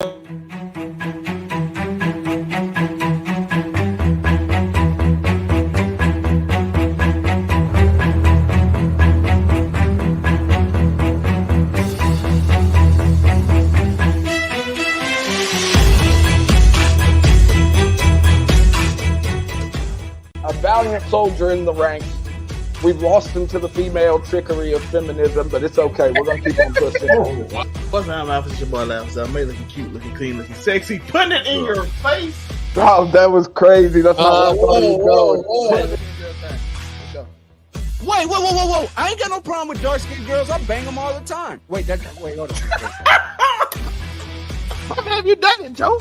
A valiant soldier in the ranks. We've lost him to the female trickery of feminism, but it's okay. We're going to keep on pushing. What's up, Alpha? It's your boy, Alpha. I'm looking cute, looking clean, looking sexy. Putting it in your face. Oh, that was crazy. That's not where I thought he was going. Whoa. I ain't got no problem with dark-skinned girls. I bang them all the time. Wait, hold on. How have you done it, Joe?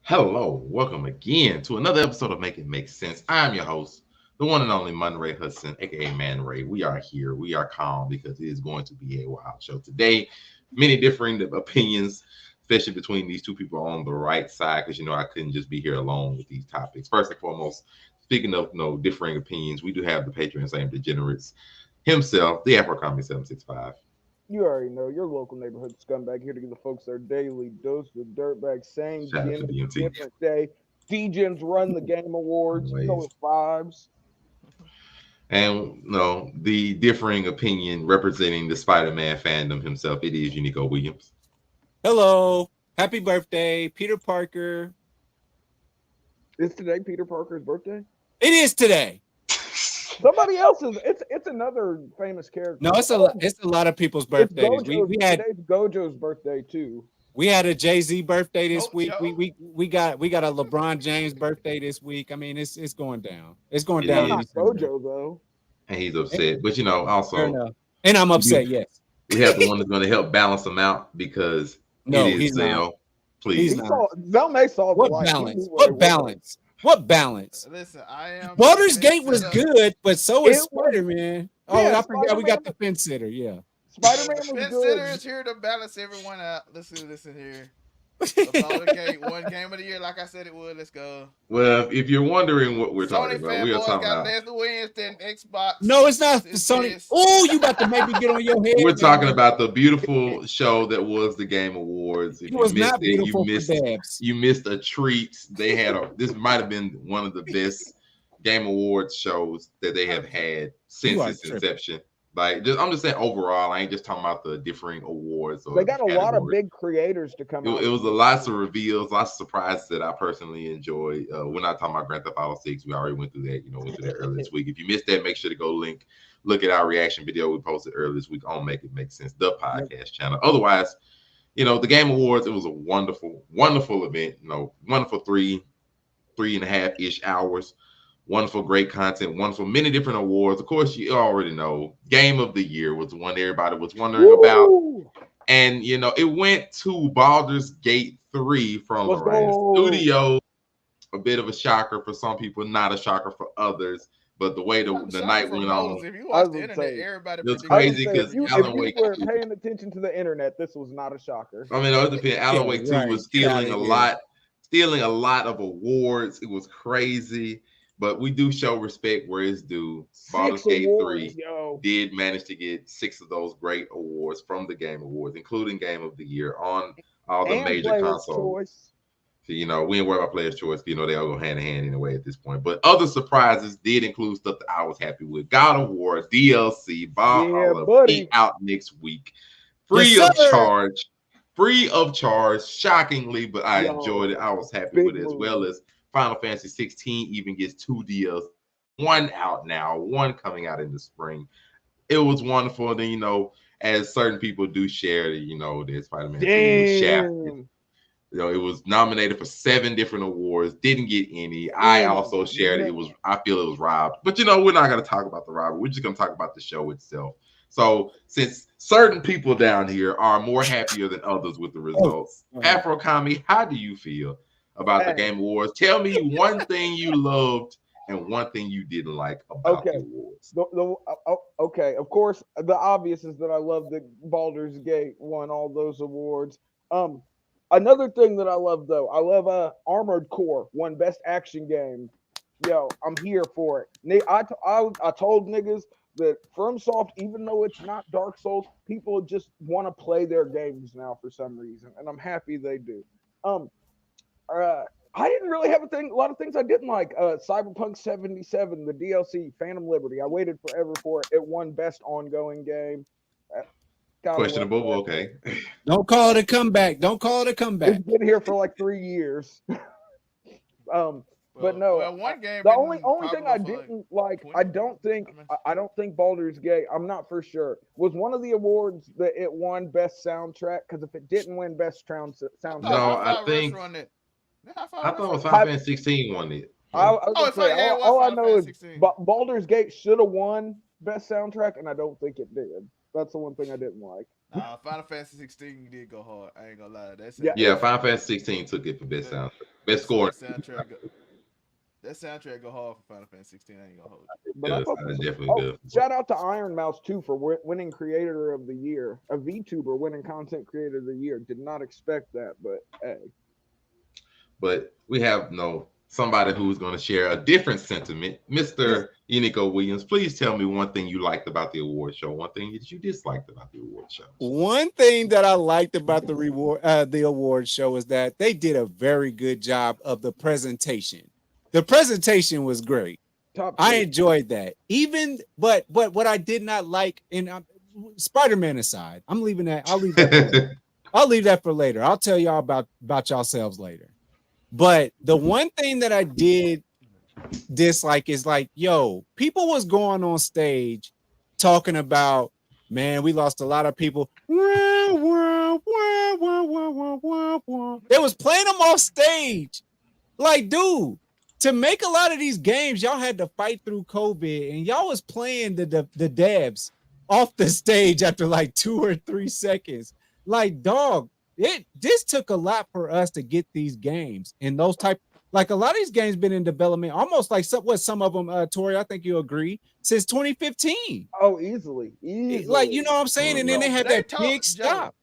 Hello, welcome again to another episode of Make It Make Sense. I'm your host, the one and only Man Ray Hudson, aka Man Ray. We are here, we are calm because it is going to be a wild show today. Many differing opinions, especially between these two people on the right side, because I couldn't just be here alone with these topics. First and foremost, speaking of differing opinions, we do have the Patreon Same Degenerates himself, the Afro Comedy 765. You already know, your local neighborhood scumbag here to give the folks their daily dose of dirtbag. Same gimmick, different day. D-Gens run the Game Awards. Go with vibes. And the differing opinion representing the Spider-Man fandom himself, it is Unico Williams. Hello. Happy birthday, Peter Parker. Is today Peter Parker's birthday? It is today. Somebody else's. It's another famous character. No, it's a lot of people's birthdays. Today's Gojo's birthday too. We had a Jay-Z birthday this week. We got a LeBron James birthday this week. I mean, it's going down. It's going down. Not Gojo though. And he's upset, but also, and I'm upset. Yes, we have the one that's going to help balance them out because he's not. Please, Zell may solve what balance? What balance? What balance? Listen, I am. Baldur's Gate was good, but so is Spider-Man. Oh, I forgot we got the fence sitter. Yeah, Spider-Man was fence good. sitter is here to balance everyone out. Listen here. Baldur's Gate, one game of the year, like I said it would. Let's go. Well, if you're wondering what we're Sony talking about, we are talking about less wins than Xbox. No, it's not Sony. Oh, you about to maybe get on your head. We're talking about the beautiful show that was the Game Awards. If you missed it, you missed a treat. They had this might have been one of the best Game Awards shows that they have had since its inception. I'm just saying overall. I ain't just talking about the differing awards. They got a lot of big creators to come out. It was lots of reveals, lots of surprises that I personally enjoyed. We're not talking about Grand Theft Auto 6. We already went through that. Went through that earlier this week. If you missed that, make sure to go look at our reaction video we posted earlier this week on Make It Make Sense, the podcast channel. Otherwise, the Game Awards, it was a wonderful, wonderful event. Wonderful 3.5-ish hours. Wonderful, great content, wonderful, many different awards. Of course, you already know Game of the Year was the one everybody was wondering about. And, it went to Baldur's Gate 3 from Larian Studios. A bit of a shocker for some people, not a shocker for others. But the way the night went on, if you watch the internet, everybody it was crazy because Alan Wake. If you were paying attention to the internet, this was not a shocker. I mean, it depends. Alan Wake 2 was stealing a lot of awards. It was crazy. But we do show respect where it's due. Baldur's Gate 3 did manage to get 6 of those great awards from the Game Awards, including Game of the Year on all the major consoles. So, we ain't worry about Player's Choice. They all go hand in hand anyway at this point. But other surprises did include stuff that I was happy with. God of War, DLC, Valhalla, be out next week. Free of charge, shockingly, but I enjoyed it. I was happy with it, as well as Final Fantasy 16 even gets 2 DLC, one out now, one coming out in the spring. It was wonderful. And then, as certain people do share, that Spider-Man 2 shafted. It was nominated for 7 different awards, didn't get any. I also shared it. I feel it was robbed. But we're not going to talk about the robbery. We're just going to talk about the show itself. So since certain people down here are more happier than others with the results, Afro Comedy, how do you feel about the Game Awards? Tell me one thing you loved and one thing you didn't like about the awards. Okay, of course, the obvious is that I love that Baldur's Gate won all those awards. Another thing that I love though, I love Armored Core won Best Action Game. Yo, I'm here for it. I told niggas that FromSoft, even though it's not Dark Souls, people just want to play their games now for some reason, and I'm happy they do. I didn't really have a lot of things I didn't like. Cyberpunk 77, the DLC, Phantom Liberty. I waited forever for it. It won Best Ongoing Game. Questionable, okay. Don't call it a comeback. Don't call it a comeback. It's been here for like 3 years. But no, one game. The only thing I didn't like, I don't think Baldur's Gate. I'm not for sure. Was one of the awards that it won Best Soundtrack? Because if it didn't win Best Soundtrack, no, I think. I thought it was Final Fantasy 16 won it. All I know is Baldur's Gate should have won Best Soundtrack, and I don't think it did. That's the one thing I didn't like. Final Fantasy 16 did go hard. I ain't gonna lie. Final Fantasy 16 took it for best soundtrack, best score. That soundtrack go hard for Final Fantasy 16. I ain't gonna hold it. But definitely good. Shout out to Iron Mouse too for winning Creator of the Year. A VTuber winning Content Creator of the Year. Did not expect that, but hey. But we have somebody who's going to share a different sentiment. Mr. Unico Williams, please tell me one thing you liked about the award show, one thing that you disliked about the award show. One thing that I liked about the award show is that they did a very good job of the presentation. The presentation was great. I enjoyed that. But what I did not like, and Spider-Man aside, I'm leaving that. I'll leave that. I'll leave that for later. I'll tell y'all about yourselves later. But the one thing that I did dislike is like, people was going on stage talking about, man, we lost a lot of people. They was playing them off stage. Like, dude, to make a lot of these games, y'all had to fight through COVID, and y'all was playing the devs off the stage after like 2 or 3 seconds. Like, dog, this took a lot for us to get these games, and those type, like a lot of these games been in development almost like some of them, Tori, I think you agree, since 2015. Oh, easily. Like, you know what I'm saying? And then they had that big stop.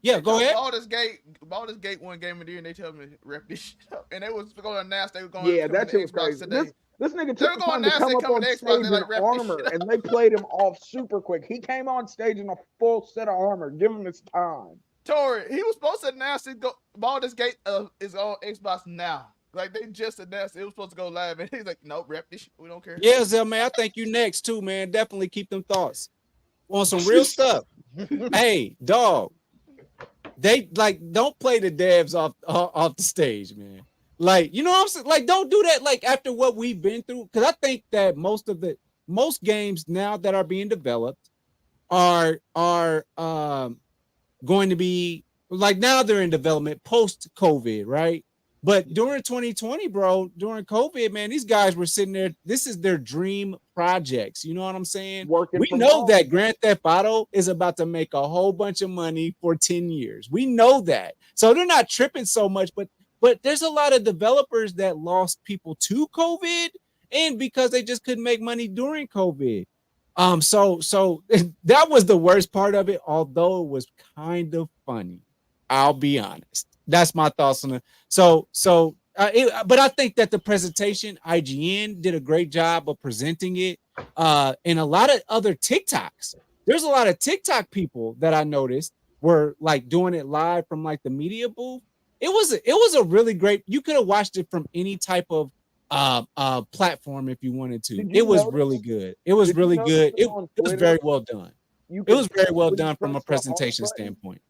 Yeah, go ahead. Baldur's Gate won Game of the Year, and they tell me to rep this shit up. And they was going to announce they were going to that shit was crazy. This nigga took the time to come up on stage in armor, and they played him off super quick. He came on stage in a full set of armor. Give him his time. Tori, he was supposed to announce Baldur's Gate is on Xbox now. Like, they just announced it was supposed to go live, and he's like, nope, rep this shit. We don't care. Yeah, Zell, man, I think you next too, man. Definitely keep them thoughts on some real stuff. Hey, dog, they don't play the devs off the stage, man. Like, you know what I'm saying? Like, don't do that. Like, after what we've been through, because I think that most games now that are being developed are going to be like, now they're in development post COVID, right? But during 2020, bro, during COVID, man, these guys were sitting there. This is their dream projects. You know what I'm saying? We know that Grand Theft Auto is about to make a whole bunch of money for 10 years. We know that. So they're not tripping so much, but there's a lot of developers that lost people to COVID and because they just couldn't make money during COVID. So that was the worst part of it, although it was kind of funny. I'll be honest. That's my thoughts on it. But I think that the presentation, IGN did a great job of presenting it. And a lot of other TikToks. There's a lot of TikTok people that I noticed were like doing it live from like the media booth. It was a really great. You could have watched it from any type of platform if you wanted to. It was really good. It was really good. It was very well done. It was very well done from a presentation standpoint.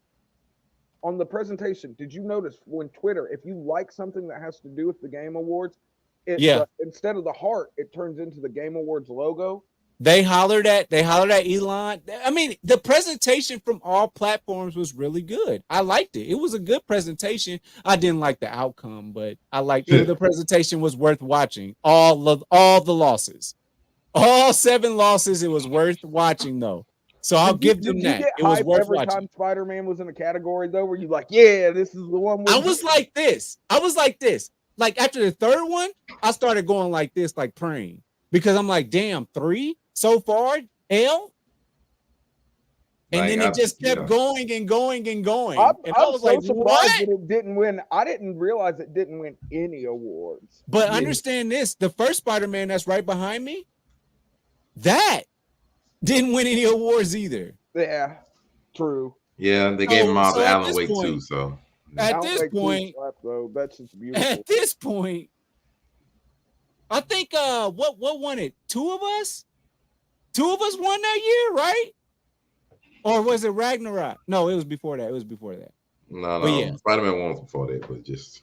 On the presentation, did you notice when Twitter, if you like something that has to do with the Game Awards, instead of the heart, it turns into the Game Awards logo? They hollered at Elon. I mean, the presentation from all platforms was really good. I liked it. It was a good presentation. I didn't like the outcome, but I liked it. The presentation was worth watching. All the losses. All 7 losses, it was worth watching, though. So I'll give them that. It was worth every watching. Time Spider-Man was in a category, though, where you like, yeah, this is the one. I was like this. Like after the 3rd one, I started going like this, like praying, because I'm like, damn, 3 so far. L. And Like, then it just kept going and going and going. And I was so like, surprised what? that it didn't win. I didn't realize it didn't win any awards. But understand this, the first Spider-Man that's right behind me, that didn't win any awards either. Yeah, true. Yeah, they gave him all the at Alan this Wake point- too, so. At this point, though, that's just beautiful. at this point, I think what won it? Two of us won that year, right? Or was it Ragnarok? No, it was before that. No, But yeah. Spider-Man 1 was before that, but just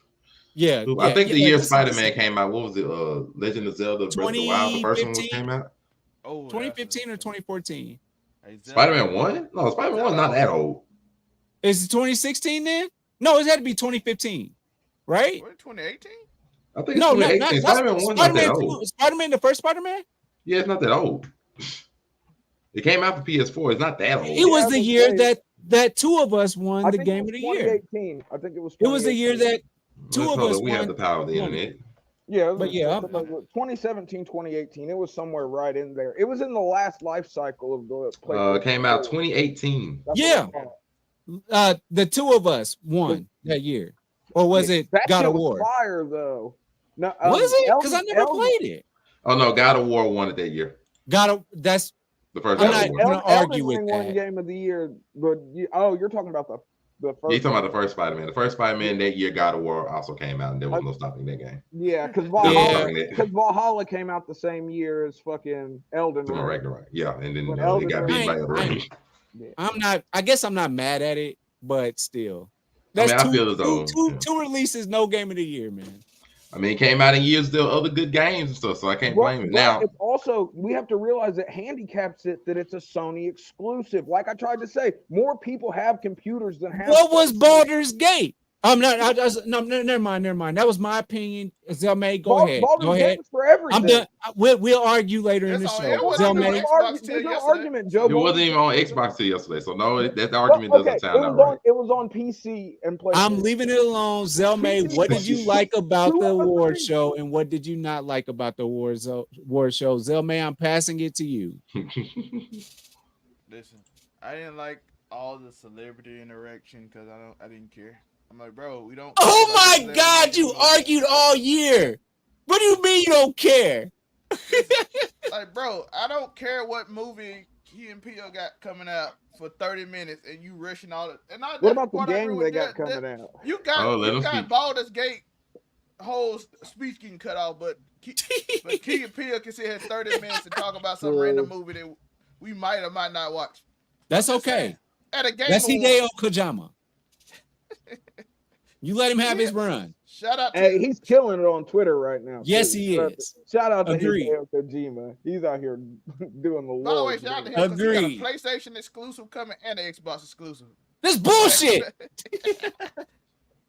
I think the year Spider-Man came out, what was it? Legend of Zelda Breath of the Wild, the first one came out? Oh, 2015 or 2014? Spider-Man 1? No, Spider-Man 1 not that old. Is it 2016 then? No, it had to be 2015, right? What, 2018? I think it's 2018. Spider-Man 1 not that old. Spider-Man, the first Spider-Man? Yeah, it's not that old. It came out for PS4. It's not that old. It was the year that two of us won the game of the year. 2018. I think it was. It was the year that two of us we won. have the power of the internet. Yeah, but yeah, 2017, 2018. It was somewhere right in there. It was in the last life cycle of the PlayStation. It came out 2018. Yeah. The two of us won that year. Or was it God of War? Fire though. No, was it? Because I never played it. Oh no, God of War won it that year. That's the first. I'm not going to argue with that. One game of the year, but you're talking about the first. You're talking about the first Spider-Man. The first Spider-Man that year, God of War also came out, and there was no stopping that game. Yeah, because Valhalla came out the same year as fucking Elden Ring. Ragnarok. Yeah, and then it got beat by Elden Ring. I guess I'm not mad at it, but still. That's I feel as though two releases, no game of the year, man. I mean, it came out in years, still other good games and stuff, so I can't blame it. Now, it's also, we have to realize that handicaps it that it's a Sony exclusive. Like I tried to say, more people have computers than have. What was Baldur's Gate? Never mind. That was my opinion. Zelmay, go ahead. Go ahead. For everything. I'm done. We'll argue later in the show. Zelmay, there's no argument, Joe. It wasn't even on Xbox till yesterday, so no, that argument doesn't sound right. It was on PC and PlayStation. I'm leaving it alone. Zelmay, what did you like about the award show, and what did you not like about the award show? Zelmay, I'm passing it to you. Listen, I didn't like all the celebrity interaction because I didn't care. I'm like, bro, we don't. Oh my God, you argued all year. What do you mean you don't care? Like, bro, I don't care what movie Key and Peele got coming out for 30 minutes and you rushing all it. And what about the game they got coming out? You got Baldur's Gate whole speech getting cut off, but Key and Peele can sit here 30 minutes and talk about some random movie that we might or might not watch. That's okay. At a game, that's Hideo Kojima. You let him have his run. Shout out. Hey, he's killing it on Twitter right now. Yes, he is. Shout out to Hideo Kojima. He's out here doing the Lord. By the way, shout out to him. Agreed. He got a PlayStation exclusive coming and an Xbox exclusive. This bullshit.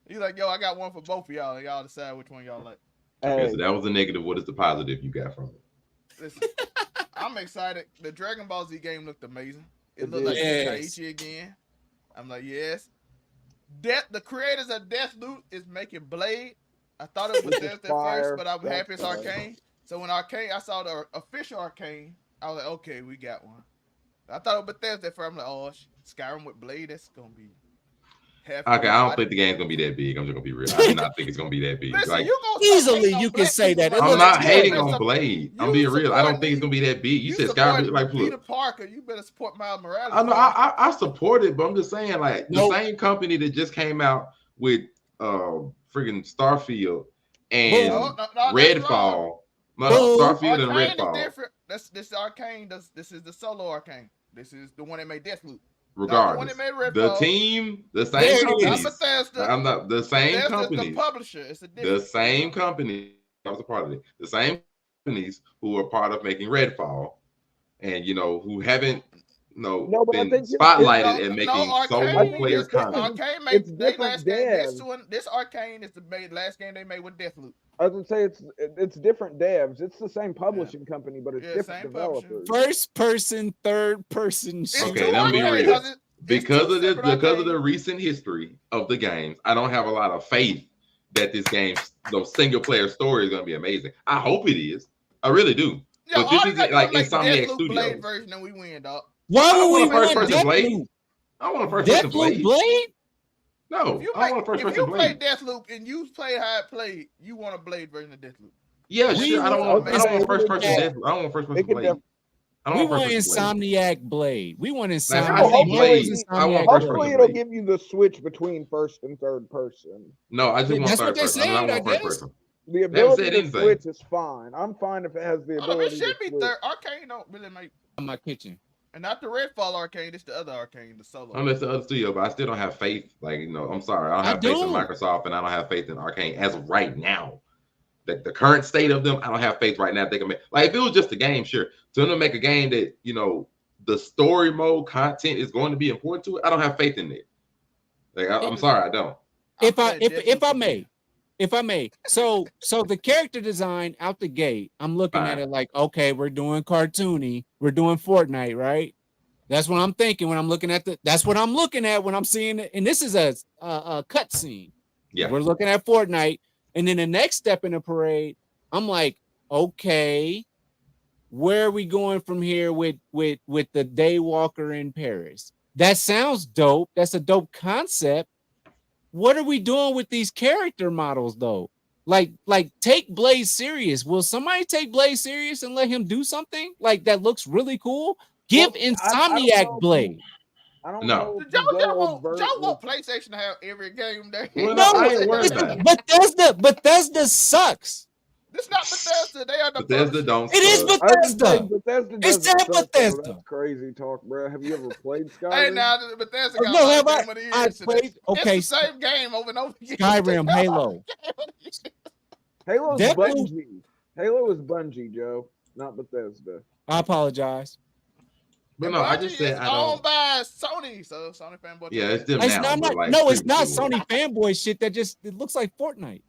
He's like, yo, I got one for both of y'all, and y'all decide which one y'all like. Okay, so that was the negative. What is the positive you got from it? Listen, I'm excited. The Dragon Ball Z game looked amazing. It looked like Kaiichi again. I'm like, yes. The creators of Deathloop is making Blade. I thought it was Bethesda at first, but I'm happy it's Arcane. So when I saw the official Arcane, I was like, okay, we got one. I thought it was Bethesda at first. I'm like, oh, Skyrim with Blade, that's gonna be. Okay, I don't think the game's gonna be that big. I'm just gonna be real. I do not think it's gonna be that big. Listen, like, easily you can say that. I'm not hating on Blade. I'm being real. I don't think it's gonna be that big. You said Skyrim, like Peter Parker. You better support Miles Morales. I know. I support it, but I'm just saying, like the same company that just came out with friggin' Starfield and Redfall. Starfield and Redfall. Different. This is Arcane. This is the solo Arcane. This is the one that made Deathloop. Regardless, the team, the same companies. I'm not the same companies. The publisher. It's the same company. I was a part of it. The same companies who are part of making Redfall, and who haven't been spotlighted at making solo players content. Arcane made last game. This Arcane is the last game they made with Deathloop. I was gonna say it's different devs. It's the same publishing company, but it's different developers. First person, third person. Okay, let me be real. Because of the recent history of the games, I don't have a lot of faith that this game's single player story is gonna be amazing. I hope it is. I really do. Yo, but this is like Insomniac Studios. Blade version, and we win, dog. Why would we want a first want person Blade? Deathloop? I don't want a first person Blade. No, I want a first person Blade. If you play Deathloop and you play how it played, you want a Blade version of Deathloop. Yeah, sure. I don't want first person Deathloop. I don't want first person Blade. We want Insomniac Blade. We want Insomniac. Hopefully, it'll give you the switch between first and third person. No, I just want third person. I want first person. The ability to switch is fine. I'm fine if it has the ability. It should be third. Arcane don't really make my kitchen. And not the Redfall Arcane, it's the other Arcane, the solo. Unless the other studio, but I still don't have faith. Like, I'm sorry, I don't have faith in Microsoft, and I don't have faith in Arcane as of right now. The current state of them, I don't have faith right now. They can make, like, if it was just a game, sure. To them to make a game that the story mode content is going to be important to it, I don't have faith in it. Like, I'm sorry, I don't. If I may, so the character design out the gate, I'm looking at it like, okay, we're doing cartoony, we're doing Fortnite, right? That's what I'm thinking when I'm looking at that's what I'm looking at when I'm seeing it. And this is a cut scene. Yeah, we're looking at Fortnite, and then the next step in the parade, I'm like, okay, where are we going from here with the Daywalker in Paris? That sounds dope. That's a dope concept. What are we doing with these character models though? Like take Blaze serious. Will somebody take Blaze serious and let him do something like that looks really cool? Give Insomniac Blade. I don't know. Y'all want PlayStation to have every game there. Bethesda sucks. It's not Bethesda. They are the Bethesda don't. It is Bethesda. It's Bethesda. That's crazy talk, bro. Have you ever played Skyrim? Hey, now Bethesda got no, have I played? Okay, it's the same game over and over again. Skyrim, Halo. Halo's Bungie. Halo is Bungie, Joe, not Bethesda. I apologize. But no, I just said I don't. Owned by Sony, so Sony fanboy. Yeah, it's them now. No, it's not Sony fanboy shit. It looks like Fortnite.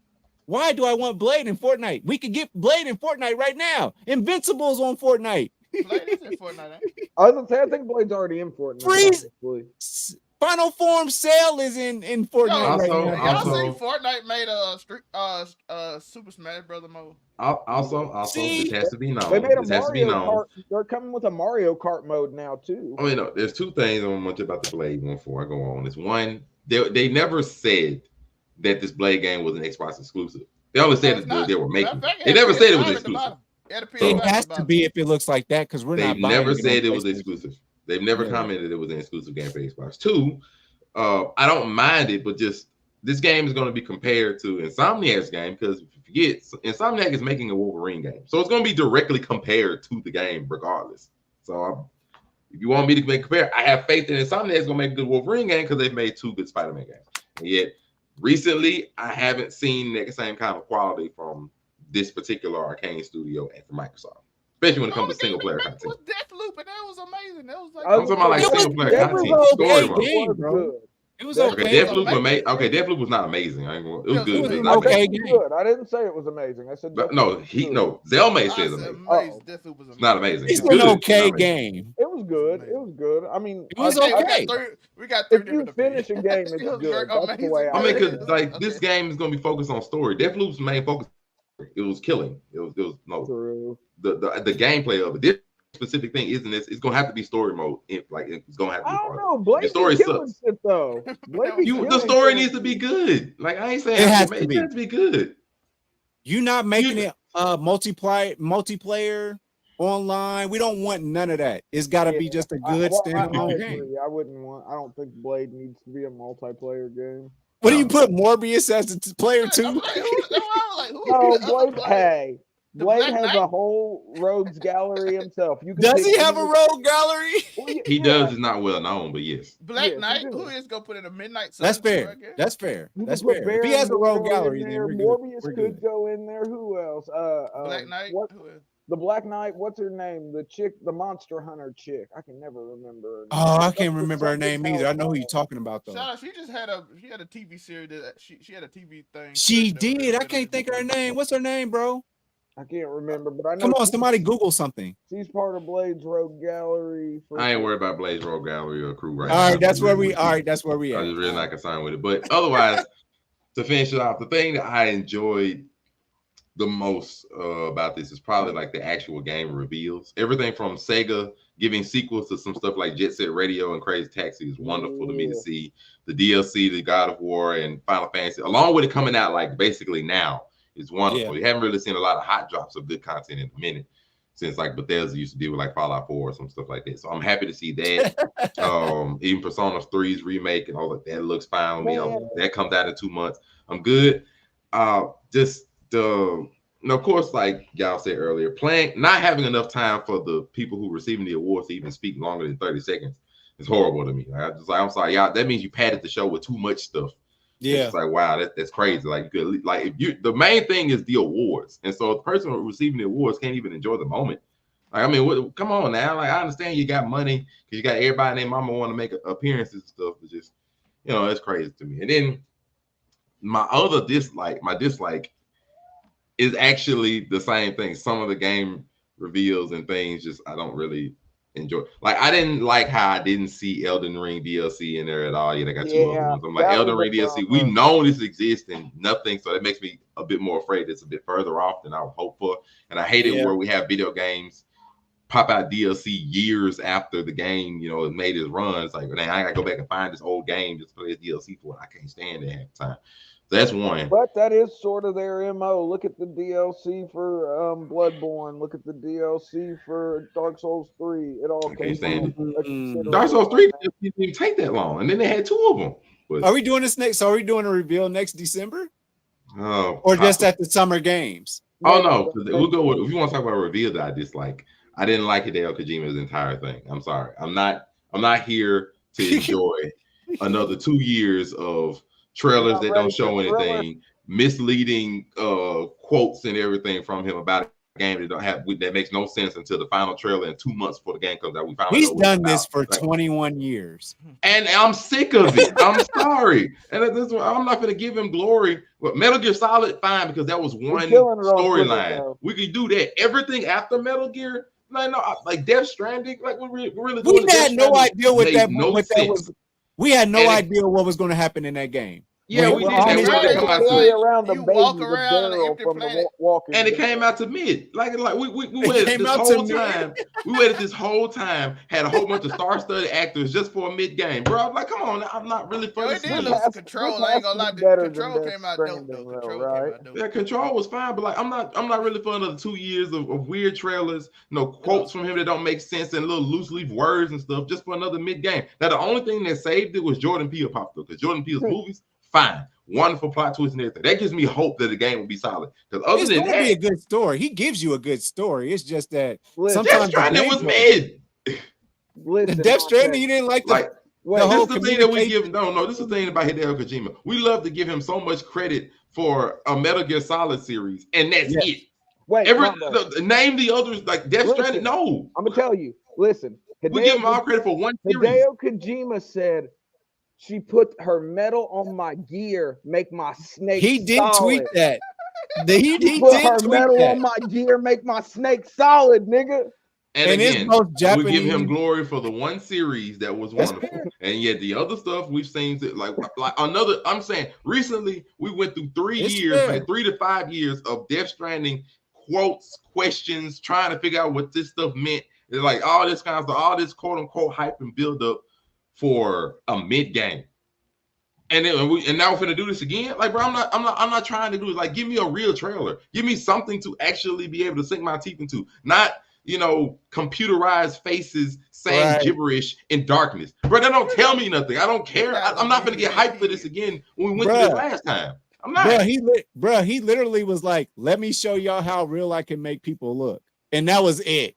Why do I want Blade in Fortnite? We could get Blade in Fortnite right now. Invincible's on Fortnite. Blade is in Fortnite. I was gonna say, I think Blade's already in Fortnite. Final Form Sale is in Fortnite right now. Y'all see Fortnite made a Super Smash Brother mode. Also, this has to be known. They made a Mario Kart. They're coming with a Mario Kart mode now too. I mean, no, there's two things I want to mention about the Blade one before I go on. It's one, they never said that this Blade game was an Xbox exclusive. They only said that they were making. They never said it was exclusive. It has to be if it looks like that because They've never said it was exclusive. They've never commented it was an exclusive game for Xbox. Two, I don't mind it, but just this game is going to be compared to Insomniac's game because if you forget, Insomniac is making a Wolverine game, so it's going to be directly compared to the game regardless. So if you want me to compare, I have faith that Insomniac is going to make a good Wolverine game because they've made two good Spider-Man games. And yet, recently, I haven't seen that same kind of quality from this particular Arcane studio and from Microsoft, especially when it comes to single player content. Was Deathloop, and that was amazing. That was like I'm talking about like single player content, story game, bro. It was okay. Deathloop was not amazing. It was good. It was okay game. Good. I didn't say it was amazing. I said Zellmay says amazing. Deathloop was It's not amazing. It's an okay game. It was good. It was good. I mean, it was okay. We got three if you finish a game, it's good. That's the way I mean, because like this game is going to be focused on story. Deathloop's main focus, it was killing. It was true. The gameplay of it. This specific thing isn't this. It's gonna have to be story mode. It's gonna have to be. I don't know. Blade the story sucks. It, though. The story needs to be good. Like I ain't saying it has to be good. You not making it multiplayer online. We don't want none of that. It's got to be just a good standalone game. I don't think Blade needs to be a multiplayer game. What do you put Morbius as a player too? No, Blade. Hey. Blade has a whole rogues gallery himself. Does he have a rogue gallery? Well, he does. It's not well known, but yes. Black Knight, who is gonna put in a Midnight Sun? That's fair. That's fair. That's fair. If he has a rogue gallery, then Morbius could go in there. Who else? Black Knight. The Black Knight. What's her name? The chick, the Monster Hunter chick. I can never remember her name. Oh, I can't remember her name either. I know who you're talking about though. Shout out, she had a TV series that she had a TV thing. She did. I can't think of her name. What's her name, bro? I can't remember, but I know. Come on, somebody Google something. She's part of Blade's Rogue Gallery. I ain't worried about Blade's Rogue Gallery or crew right now. All right, that's where we at. I'm just really not concerned with it. But otherwise, to finish it off, the thing that I enjoyed the most about this is probably like the actual game reveals. Everything from Sega giving sequels to some stuff like Jet Set Radio and Crazy Taxi is wonderful to me to see. The DLC, the God of War and Final Fantasy, along with it coming out like basically now, is wonderful. You haven't really seen a lot of hot drops of good content in a minute since like Bethesda used to deal with like Fallout 4 or some stuff like that. So I'm happy to see that. Even Persona 3's remake and all of that looks fine with me. That comes out in 2 months. I'm good. Just the of course, like y'all said earlier, not having enough time for the people who are receiving the awards to even speak longer than 30 seconds is horrible to me. I'm sorry, y'all. That means you padded the show with too much stuff. Yeah, it's like wow, that's crazy. Like you could if you the main thing is the awards, and so the person receiving the awards can't even enjoy the moment. Like I mean, come on now. Like I understand you got money because you got everybody and their mama want to make appearances and stuff. It's just it's crazy to me. And then my dislike is actually the same thing. Some of the game reveals and things just I don't really enjoy. Like I didn't like how I didn't see Elden Ring DLC in there at all. They got 2 other ones. I'm like Elden Ring DLC. We know this exists and nothing, so that makes me a bit more afraid it's a bit further off than I would hope for. And I hate it where we have video games pop out DLC years after the game, it made its run. It's like, man, I gotta go back and find this old game just play a DLC for it. I can't stand it half the time. That's one. But that is sort of their MO. Look at the DLC for Bloodborne. Look at the DLC for Dark Souls 3. It all came from Dark Souls 3 didn't even take that long. And then they had 2 of them. But, are we doing this next? Are we doing a reveal next December? Or just at the Summer Games? Oh, no. We'll go with, if you want to talk about a reveal that I dislike, I didn't like Hideo Kojima's entire thing. I'm sorry. I'm not here to enjoy another 2 years of trailers that don't show anything, misleading quotes and everything from him about a game that makes no sense until the final trailer in 2 months before the game comes out. He's done this for 21 years, and I'm sick of it. I'm sorry, and I'm not going to give him glory. But Metal Gear Solid, fine, because that was one storyline. We could do that. Everything after Metal Gear, like Death Stranding, like we really. We had no idea what that was. We had no idea what was going to happen in that game. Yeah, we did. Around the walk around and it came out to mid. Like we waited this whole time. We waited this whole time. Had a whole bunch of star-studded actors just for a mid game, bro. I'm like, come on, I'm not really for this. Control. I ain't gonna lie. Control came out dope. Yeah, Control was fine, but like I'm not really for another 2 years of weird trailers. Quotes from him that don't make sense and little loose leaf words and stuff just for another mid game. Now the only thing that saved it was Jordan Peele popped up because Jordan Peele's movies. Fine, wonderful plot twist and everything. That gives me hope that the game will be solid. Because other than that, be a good story. He gives you a good story. It's just that sometimes it was mid. Death Stranding, you didn't like the whole this is the thing that we give. No, this is the thing about Hideo Kojima. We love to give him so much credit for a Metal Gear Solid series, and that's it. Wait, name the others like Death Stranding. No, I'm gonna tell you. Listen, we give him all credit for one series. Hideo Kojima said. She put her metal on my gear, make my snake. He did solid. Tweet that. He put her metal on my gear, make my snake solid, nigga. And again, we give him glory for the one series that was wonderful, and yet the other stuff we've seen, like another. I'm saying recently we went through 3 years, like 3 to 5 years of Death Stranding quotes, questions, trying to figure out what this stuff meant. It's like all this kind of stuff, all this quote unquote hype and build up for a mid game, and now we're gonna do this again. Like, bro, I'm not trying to do it. Like, give me a real trailer. Give me something to actually be able to sink my teeth into. Not computerized faces saying gibberish in darkness, bro. That don't tell me nothing. I don't care. I'm not gonna get hyped for this again when we went through this last time. I'm not. He literally was like, "Let me show y'all how real I can make people look," and that was it.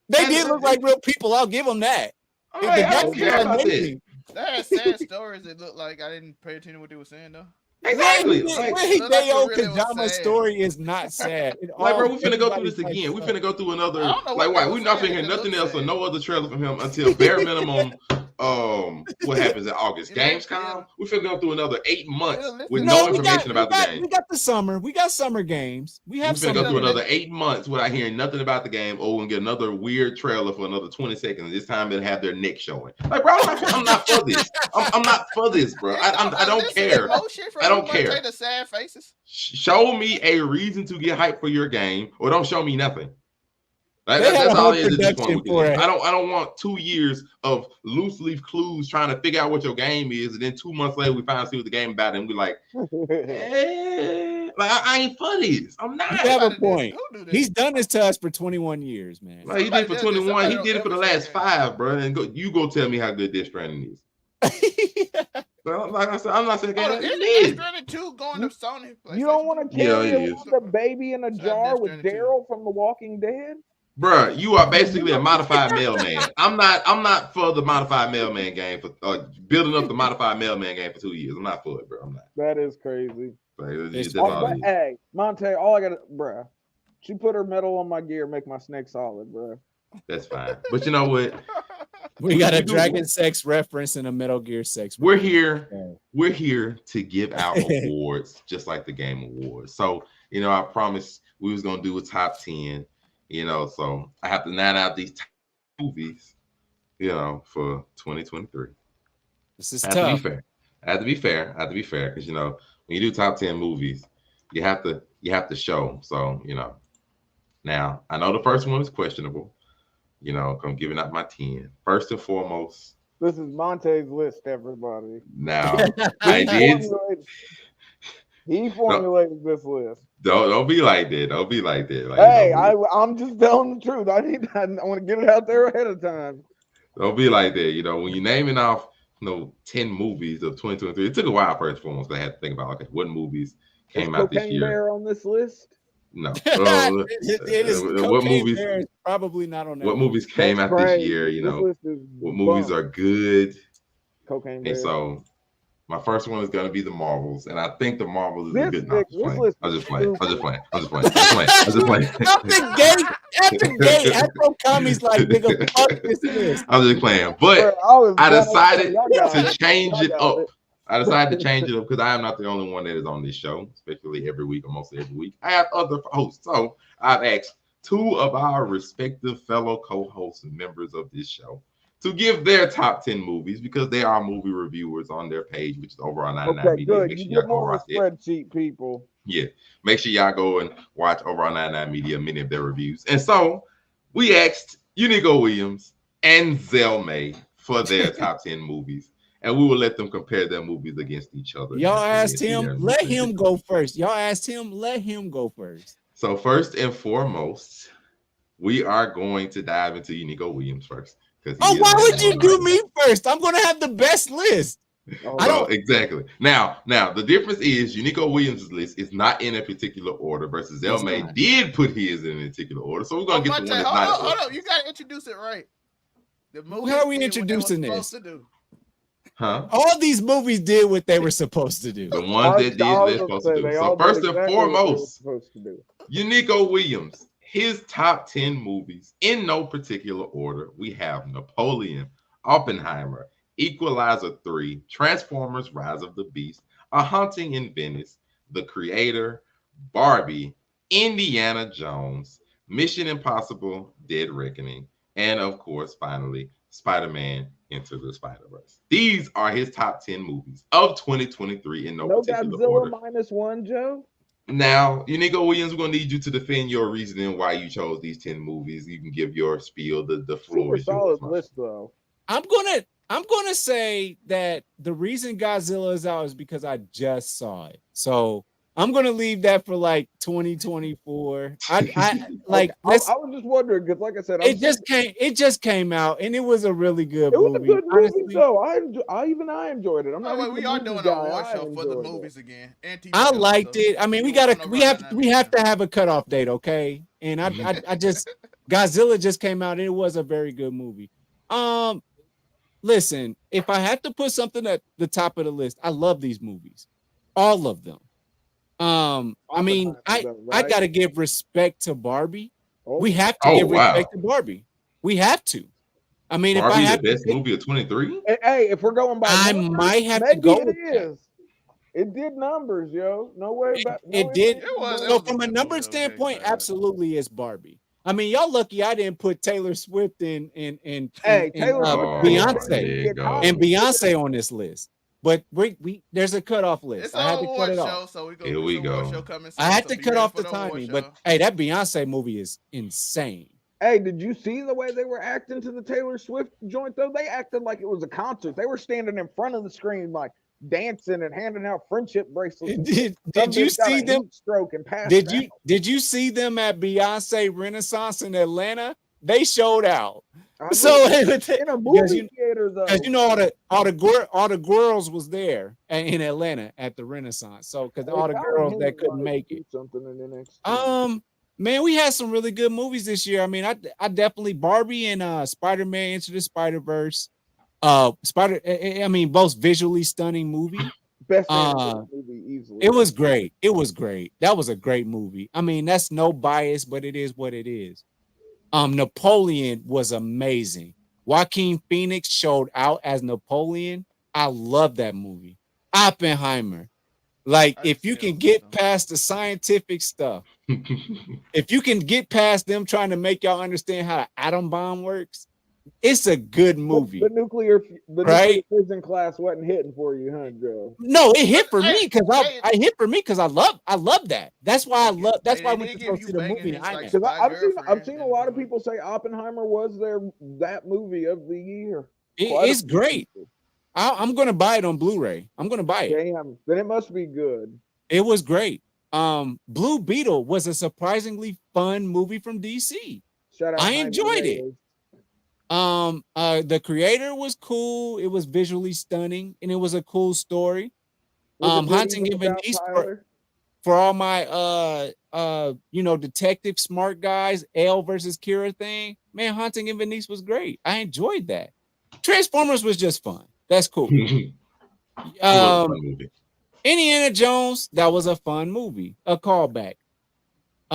They did look like real people. I'll give them that. I don't care about this. That had sad stories. It looked like I didn't pay attention to what they were saying though. Exactly. Hideo Kojama's story is not sad. Like, bro, we finna go through this again. We finna go through another. Like, why? We're not finna hear nothing else or no other trailer from him until bare minimum what happens in August? Gamescom. We're finna go through another 8 months with No, no information about the game. We got the summer. We got summer games. We're finna go through another 8 months without hearing nothing about the game. Oh, and get another weird trailer for another 20 seconds. This time they'll have their neck showing. Like, bro, I'm not for this. I'm not for this, bro. I don't care. I don't care. The sad faces. Show me a reason to get hyped for your game, or don't show me nothing. That's all it is at this point. I don't want 2 years of loose leaf clues trying to figure out what your game is, and then 2 months later we finally see what the game about, and we're like, like I ain't for this. I'm not. You have a point. He's done this to us for 21 years, man. Like he did for 21. He did it for the last 5, bro. And you go tell me how good Death Stranding is. So, like I said, I'm not saying Death Stranding 2 going to Sony. You don't want to carry the baby in a jar with Daryl from The Walking Dead? Bruh, you are basically a modified mailman. I'm not for the modified mailman game for building up the modified mailman game for 2 years. I'm not for it, bro. I'm not. That is crazy. Like, hey, Monte, all I got, bruh. She put her metal on my gear, make my snake solid, bruh. That's fine. But you know what? We got a Dragon Sex reference and a Metal Gear Sex. We're here to give out awards, just like the Game Awards. So, I promised we was gonna do a top 10. So I have to nine out these movies, for 2023. This is tough. I have to be fair because when you do top 10 movies, you have to show. So now I know the first one is questionable. I'm giving out my 10. First and foremost, this is Monte's list, everybody. Now I did. He formulated this list. Don't be like that. Don't be like that. Like, hey, I'm just telling the truth. I want to get it out there ahead of time. Don't be like that. When you're naming off 10 movies of 2023, it took a while first and foremost. I had to think about what movies came out this year. Bear on this list? No. It is what movies? Bear is probably not on that. What movies came out this year? What movies are good? Cocaine Bear. And so. My first one is going to be the Marvels, and I think the Marvels is a good enough. I'm just playing. Out the gate, Afro Kami's like, nigga, fuck this list. I'm just playing, but I decided to change it up. I decided to change it up because I am not the only one that is on this show, especially every week or mostly every week. I have other hosts, so I've asked 2 of our respective fellow co-hosts and members of this show to give their top 10 movies because they are movie reviewers on their page, which is over on 99 Media. Good. You get more spreadsheet people. Yeah. Make sure y'all go and watch over on 99 Media many of their reviews. And so we asked Unico Williams and Zell May for their top 10 movies. And we will let them compare their movies against each other. Y'all asked him, let him go first. Let him go first. So first and foremost, we are going to dive into Unico Williams first. Why would you do me first? I'm going to have the best list. Exactly. Now, the difference is Unico Williams' list is not in a particular order versus Zell May did put his in a particular order. So we're going to get to one that's not. Hold on. You got to introduce it right. How are we introducing this? Huh? All these movies did what they were supposed to do. The ones that did they're supposed to do. So first and foremost, Unico Williams. His top 10 movies in no particular order. We have Napoleon, Oppenheimer, Equalizer 3, Transformers: Rise of the Beast, A Haunting in Venice, The Creator, Barbie, Indiana Jones, Mission Impossible: Dead Reckoning, and of course, finally, Spider-Man: Into the Spider-Verse. These are his top 10 movies of 2023 in no particular order. -1, Joe? Now, Unico Williams, we're gonna need you to defend your reasoning why you chose these 10 movies. You can give your spiel. The floor is yours. Solid list, though. I'm gonna say that the reason Godzilla is out is because I just saw it. So I'm gonna leave that for like 2024. I was just wondering because, like I said, it just came out and it was a really good movie. It was a good movie, though. I enjoyed it. We are doing an award show for the movies again. I liked it. I mean, we have to have a cutoff date, okay? And I just Godzilla just came out and it was a very good movie. Listen, if I had to put something at the top of the list, I love these movies, all of them. I mean, I gotta give respect to Barbie. We have to give respect to Barbie. We have to. I mean, Barbie, if I the best movie of 23. Hey, if we're going by I numbers, might have to maybe go it with that. is. It did numbers, yo. No way about It did. It was So a from a good number movie. standpoint, absolutely, it's Barbie. I mean, y'all lucky I didn't put Taylor Swift and Hey, Taylor Swift Beyonce there you go. and Beyonce on this list. But we there's a cutoff list. It's I had an to cut award it show, off. so Here we go. Show coming soon, I had so to be cut ready off for the award timing. show. But hey, that Beyonce movie is insane. Hey, did you see the way they were acting to the Taylor Swift joint though? They acted like it was a concert. They were standing in front of the screen like dancing and handing out friendship bracelets. Did you see them? Stroke and passed Did you see them at Beyonce Renaissance in Atlanta? They showed out. So in a movie theater though, because you know all the girls was there in Atlanta at the Renaissance. So because all the girls that couldn't make it. Something in the next Man, we had some really good movies this year. I mean, I definitely Barbie and Spider-Man Into the Spider-Verse. I mean, both visually stunning movie. Best movie easily. It was great. It was great. That was a great movie. I mean, that's no bias, but it is what it is. Napoleon was amazing. Joaquin Phoenix showed out as Napoleon. I love that movie. Oppenheimer. Like, if you can get past the scientific stuff, if you can get past them trying to make y'all understand how the atom bomb works, it's a good movie. The nuclear fission class wasn't hitting for you, huh, Joe? No, it hit for me because I hit for me because I love that. That's why I love. That's why I went to go see the movie. Because I've seen a lot of people say Oppenheimer was that movie of the year. It's great. I'm gonna buy it on Blu-ray. I'm gonna buy it. Damn, then it must be good. It was great. Blue Beetle was a surprisingly fun movie from DC. Shout out, I enjoyed it. The creator was cool. It was visually stunning, and it was a cool story. Hunting in Venice for all my detective smart guys, L versus Kira thing. Man, Hunting in Venice was great. I enjoyed that. Transformers was just fun. That's cool. Indiana Jones, that was a fun movie. A callback.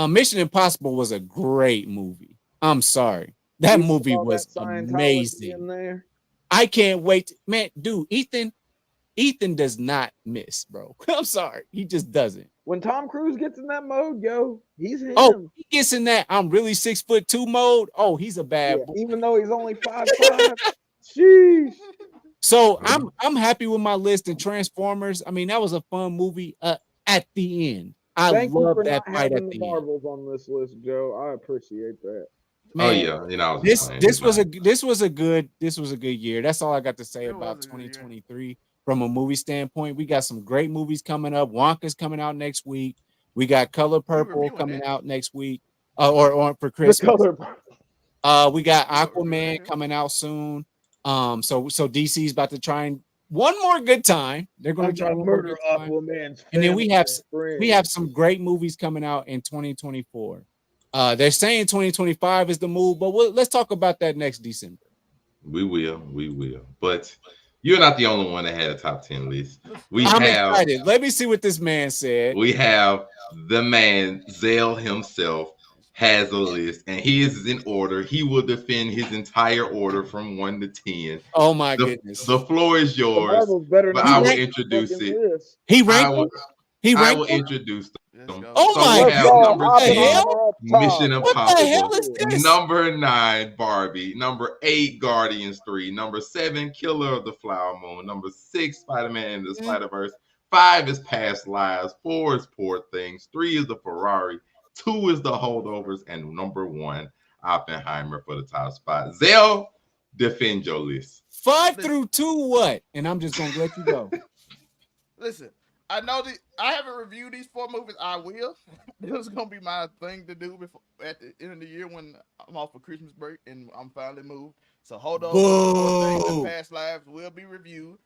Mission Impossible was a great movie. I'm sorry. That movie was amazing. I can't wait. Man, dude, Ethan does not miss, bro. I'm sorry. He just doesn't. When Tom Cruise gets in that mode, yo, he's him. Oh, he gets in that I'm really 6'2" mode. Oh, he's a bad boy. Even though he's only 5'5". Sheesh. So I'm happy with my list and Transformers. I mean, that was a fun movie at the end. I love that fight at the Marvels on this list, Joe. I appreciate that. Man, this was a good year. That's all I got to say about 2023 from a movie standpoint. We got some great movies coming up. Wonka's coming out next week. We got Color Purple coming out next week, or for Christmas. We got Aquaman coming out soon. So DC's about to try and one more good time. They're going to try to murder Aquaman's family, and then we have some great movies coming out in 2024. They're saying 2025 is the move, but let's talk about that next December. We will. But you're not the only one that had a top 10 list. I'm excited. Let me see what this man said. We have the man, Zell himself, has a list, and his is in order. He will defend his entire order from 1 to 10. Oh my goodness! The floor is yours. But I will introduce it. I will introduce them. Oh my God! Mission Impossible. Number 9, Barbie. Number 8, Guardians 3. Number 7, Killer of the Flower Moon. Number 6, Spider-Man and the Spider-Verse. 5 is Past Lives. 4 is Poor Things. 3 is the Ferrari. 2 is the Holdovers, and number 1, Oppenheimer for the top spot. Zell, defend your list. 5 through 2, what? And I'm just gonna let you go. Listen, I know that I haven't reviewed these 4 movies. I will. This is gonna be my thing to do before at the end of the year when I'm off for Christmas break and I'm finally moved. So Holdovers, Past Lives will be reviewed.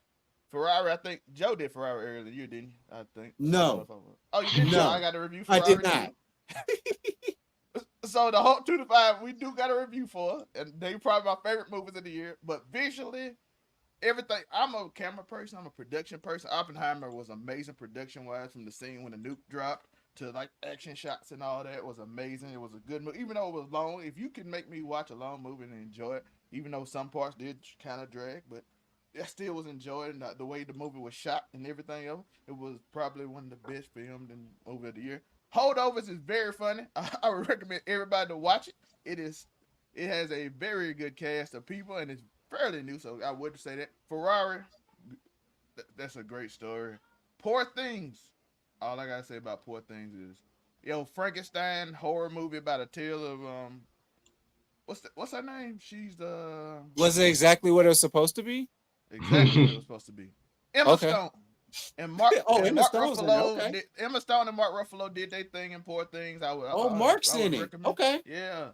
Ferrari, I think Joe did Ferrari earlier in the year, didn't you? I think. No. Oh, you didn't? No. I got to review Ferrari. I did not. So the whole 2 to 5 we do got a review for, and they probably my favorite movies of the year. But visually, everything. I'm a camera person. I'm a production person. Oppenheimer was amazing production wise, from the scene when the nuke dropped to like action shots and all that. It was amazing. It was a good movie, even though it was long. If you can make me watch a long movie and enjoy it, even though some parts did kind of drag, but I still was enjoying the way the movie was shot and everything else. It was probably one of the best filmed in movie of the year. Holdovers is very funny. I would recommend everybody to watch it. It has a very good cast of people and it's fairly new, so I would say that. Ferrari, that's a great story. Poor Things. All I gotta say about Poor Things is, Frankenstein horror movie about a tale of what's her name? She's the Was it exactly what it was supposed to be? Exactly what it was supposed to be. Emma Stone. And Mark, Emma Stone's Ruffalo. in it. Okay. Emma Stone and Mark Ruffalo did their thing in Poor Things. Mark's in it. Recommend. Okay. Yeah.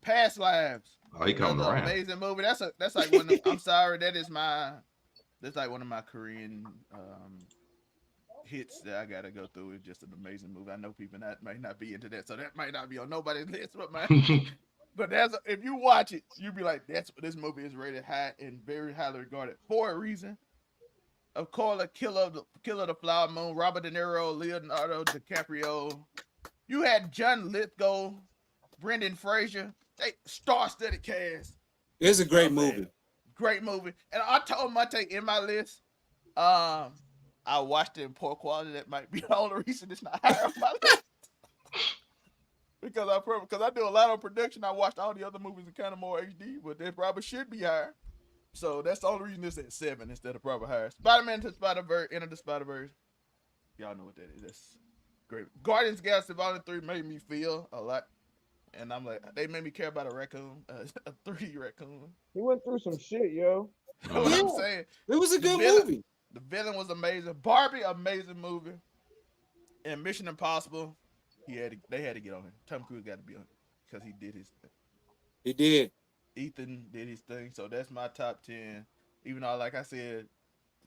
Past Lives. Oh, he coming around. Amazing movie. That's like one of I'm sorry, that's like one of my Korean hits that I gotta go through. It's just an amazing movie. I know people might not be into that, so that might not be on nobody's list but mine. But if you watch it, you'll be like, this movie is rated high and very highly regarded for a reason. Of course, Killer of the Flower Moon, Robert De Niro, Leonardo DiCaprio. You had John Lithgow, Brendan Fraser. They star-studded cast. It's a great movie. Great movie. And I told Monte in my list, I watched it in poor quality. That might be the only reason it's not higher on my list. Because I do a lot of production. I watched all the other movies in kind of more HD, but they probably should be higher. So that's the only reason it's at 7 instead of probably higher. Spider-Man to Spider-Verse, Enter the Spider-Verse. Y'all know what that is. That's great. Guardians of the Galaxy Volume 3 made me feel a lot. And I'm like, they made me care about a raccoon, a 3D raccoon. He went through some shit, yo. You know what I'm saying? It was a good movie. The villain was amazing. Barbie, amazing movie. And Mission Impossible, they had to get on him. Tom Cruise got to be on him because he did his thing. He did. Ethan did his thing, so that's my top 10. Even though, like I said,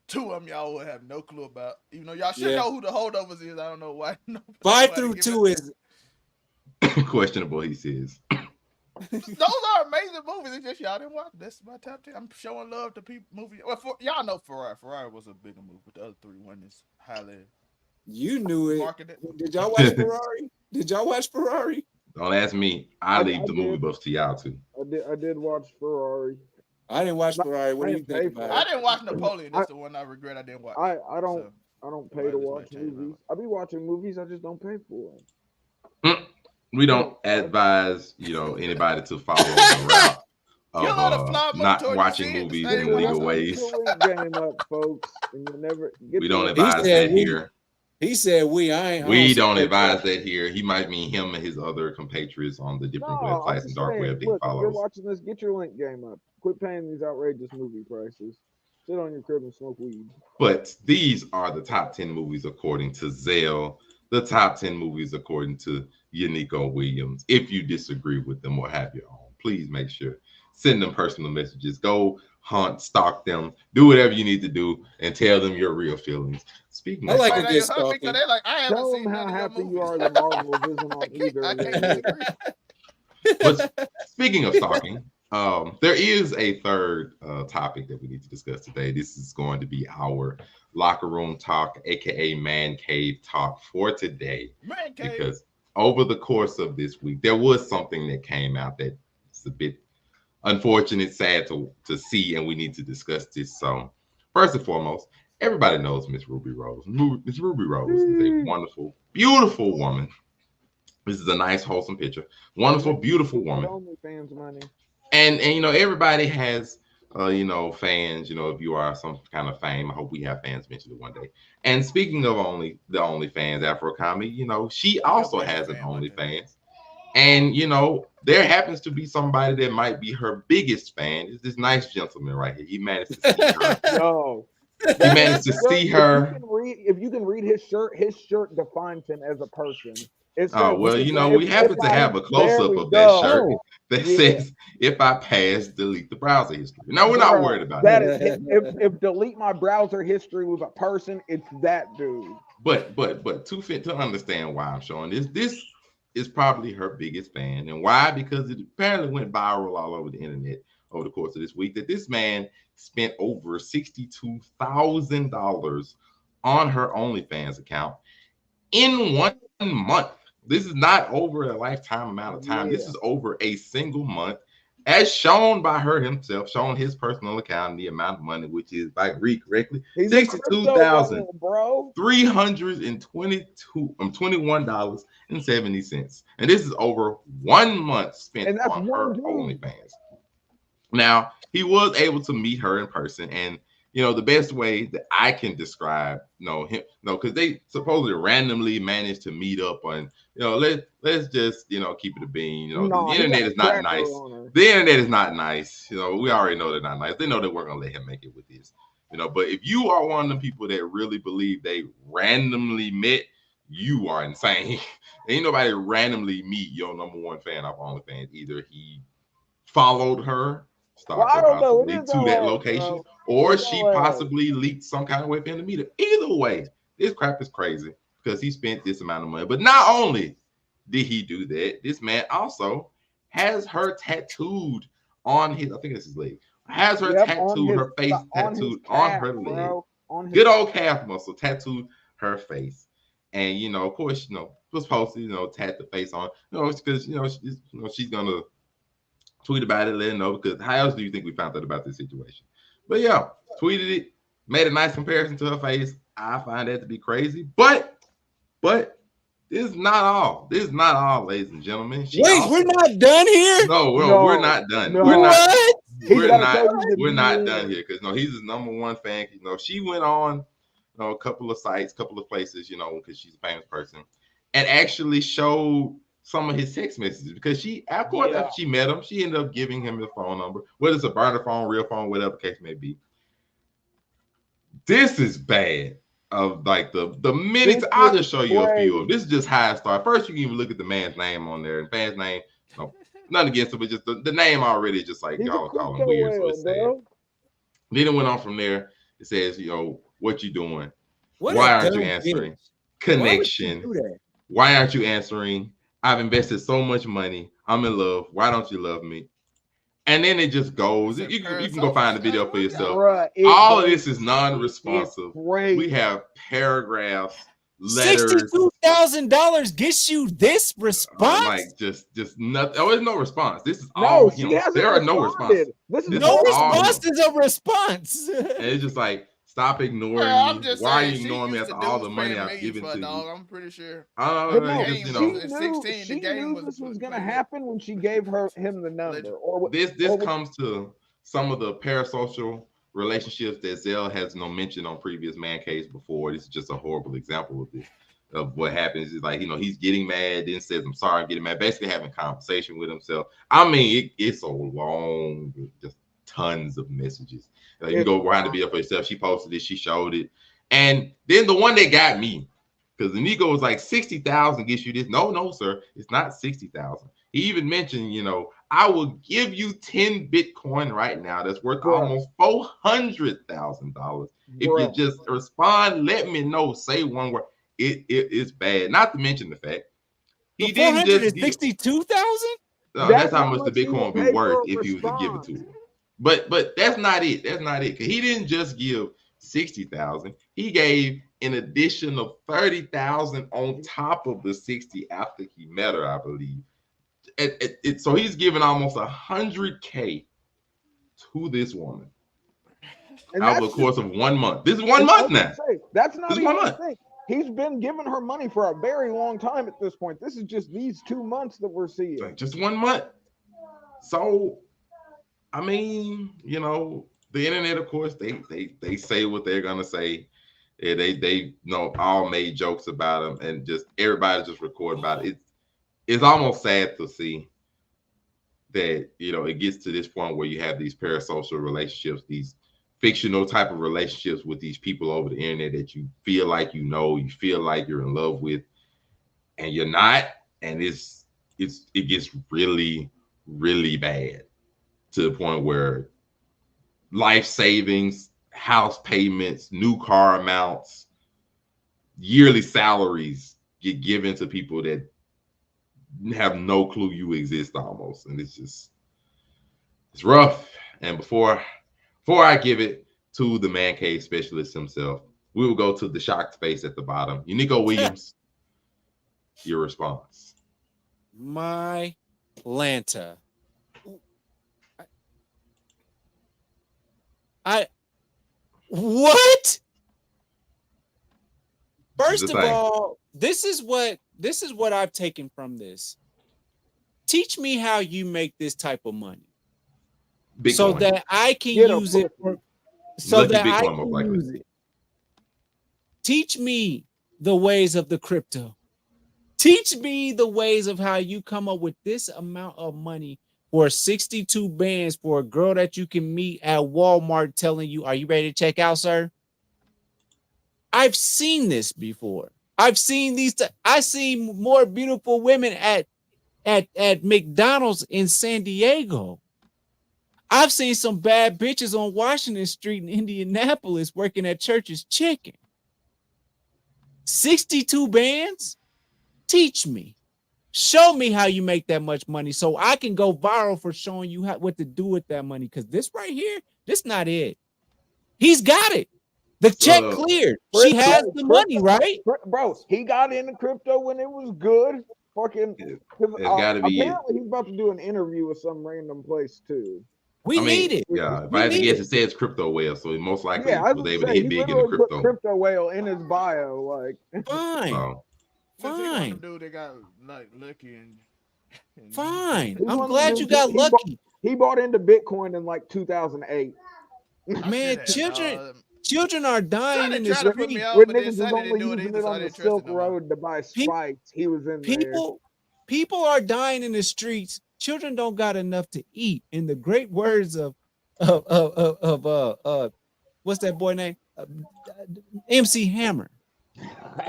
2 of them y'all will have no clue about. Even though y'all should know who the Holdovers is, I don't know why. 5 through 2 is questionable, he says. Those are amazing movies. It's just y'all didn't watch. That's my top 10. I'm showing love to people. Movie. Well, y'all know Ferrari. Ferrari was a bigger movie, but the other 3 wasn't as highly. You knew it. Marketed. Did y'all watch Ferrari? Did y'all watch Ferrari? Don't ask me. I leave the movie buffs to y'all too. I did watch Ferrari. I didn't watch Ferrari. What do you think about it? I didn't watch Napoleon. That's the one I regret I didn't watch. I don't pay to watch movies. I be watching movies. I just don't pay for them. We don't advise anybody to follow the route of not watching movies in legal ways. Game up, folks, and you never we don't advise that here. He said we don't advise that here. He might mean him and his other compatriots on the different websites and dark web they follow. If you're watching this, get your link game up. Quit paying these outrageous movie prices. Sit on your crib and smoke weed. But these are the top 10 movies according to Zell. The top 10 movies according to Yannico Williams. If you disagree with them or have your own, please make sure send them personal messages. Go hunt, stalk them, do whatever you need to do, and tell them your real feelings. Speaking of, I like a good stalking. Tell them how happy you are that Marvel isn't on either. But speaking of stalking, there is a third topic that we need to discuss today. This is going to be our locker room talk, aka man cave talk for today. Man cave. Because over the course of this week, there was something that came out that is a bit unfortunate, sad to see, and we need to discuss this. So, first and foremost, everybody knows Miss Ruby Rose. Miss Ruby Rose is a wonderful, beautiful woman. This is a nice, wholesome picture. Wonderful, beautiful woman. OnlyFans money. And everybody has fans. If you are some kind of fame, I hope we have fans eventually one day. And speaking of the OnlyFans Afro Comedy, she also has an OnlyFans. And there happens to be somebody that might be her biggest fan. Is this nice gentleman right here? He managed to see her. No. He managed to see her. If you can read his shirt defines him as a person. We happen to have a close-up of that shirt that says, "If I pass, delete the browser history." Now we're not worried about that. If delete my browser history was a person, it's that dude. But to understand why I'm showing this is probably her biggest fan, and why? Because it apparently went viral all over the internet over the course of this week that this man spent over $62,000 on her OnlyFans account in one month. This is not over a lifetime amount of time. This is over a single month, as shown by her himself, shown his personal account and the amount of money, which is, if I read correctly, $62,321.70. And this is over 1 month spent on her OnlyFans. Now, he was able to meet her in person, and the best way that I can describe, him, because they supposedly randomly managed to meet up on, let's just, keep it a bean. The internet is not nice. The internet is not nice. We already know they're not nice. They know they weren't gonna let him make it with this. But if you are one of the people that really believe they randomly met, you are insane. Ain't nobody randomly meet your number one fan of OnlyFans. Either he followed her, stalked her possibly to that location, or she possibly leaked some kind of way for him to meet her. Either way, this crap is crazy because he spent this amount of money. But not only did he do that, this man also has her tattooed on his, I think it's his leg, has her tattooed, her face tattooed on her leg. Good old calf muscle tattooed her face. And, of course, was posted, tat the face on, because, she's going to tweet about it, let it know, because how else do you think we found out about this situation? But yeah, tweeted it, made a nice comparison to her face. I find that to be crazy. But this is not all. This is not all, ladies and gentlemen. We're not done here? No, we're not done. No. We're not done here, because he's his number one fan. She went on a couple of sites, couple of places, because she's a famous person, and actually showed some of his text messages, because after she met him, she ended up giving him his phone number, whether it's a burner phone, real phone, whatever the case may be. This is bad. Of like the minutes, I'll just show you a few of. This is just how it started. First, you can even look at the man's name on there, and man's name, nothing against it, but just the name already is just like y'all call him weird, so it's sad. Then it went on from there. It says, what you doing? Why aren't you answering? Connection. Why aren't you answering? I've invested so much money. I'm in love. Why don't you love me? And then it just goes. You can go find the video for yourself. All of this is non-responsive. We have paragraphs, letters. $62,000 gets you this response? Like just nothing. Oh, there's no response. This is all him. There are no responses. No response is a response. And it's just like, stop ignoring me. Why are you ignoring me after all the money I've given to you? I'm pretty sure. She knew this was going to happen when she gave him the number. This comes to some of the parasocial relationships that Zell has mentioned on previous man caves before. This is just a horrible example of this. Of what happens is like, he's getting mad, then says, I'm sorry, I'm getting mad, basically having conversation with himself. I mean, it's a long, just tons of messages. You can go behind the video for yourself. She posted it, she showed it. And then the one that got me, because the Nico was like, 60,000 gets you this. No, sir, it's not 60,000. He even mentioned, I will give you 10 Bitcoin right now. That's worth almost $400,000. If you just respond, let me know, say one word. It's bad. Not to mention the fact he didn't just 62,000. That's how much the Bitcoin would be worth if you was to give it to him. But that's not it. That's not it. Because he didn't just give 60,000. He gave an addition of 30,000 on top of the 60 after he met her, I believe. So he's giving almost 100K to this woman over the course of 1 month. This is 1 month now. That's not even the thing. He's been giving her money for a very long time at this point. This is just these 2 months that we're seeing. Just 1 month. So, I mean, the internet, of course, they say what they're gonna say. They all made jokes about him, and just everybody just record about it. It's almost sad to see that it gets to this point where you have these parasocial relationships, these fictional type of relationships with these people over the internet that you feel like you feel like you're in love with, and you're not, and it gets really, really bad to the point where life savings, house payments, new car amounts, yearly salaries get given to people that have no clue you exist almost. And it's rough. And before I give it to the man cave specialist himself, we will go to the shocked face at the bottom. Unico Williams, Your response. My Lanta. What? First of all, this is what I've taken from this. Teach me how you make this type of money. Bitcoin. So that I can use it for, so Lucky that Bitcoin, I can use it. Teach me the ways of the crypto. Teach me the ways of how you come up with this amount of money for 62 bands for a girl that you can meet at Walmart telling you, are you ready to check out, sir? I've seen this before. I've seen I see more beautiful women at McDonald's in San Diego. I've seen some bad bitches on Washington Street in Indianapolis working at Church's Chicken. 62 bands? Teach me. Show me how you make that much money so I can go viral for showing you what to do with that money. Because this right here, this not it. He's got it. The check cleared. She has the money, right? Bro, he got into crypto when it was good. Fucking, apparently he's about to do an interview with some random place too. We need it. Yeah, if I had to guess, it says crypto whale, so he most likely was able to hit big in the crypto. Crypto whale in his bio, like fine. Fine. Dude, they got like lucky and fine. I'm glad you got lucky. He bought into Bitcoin in like 2008. Man, children are dying in the street. When niggas was only using it on the Silk Road to buy spikes, he was in there. People are dying in the streets. Children don't got enough to eat. In the great words of what's that boy name? MC Hammer.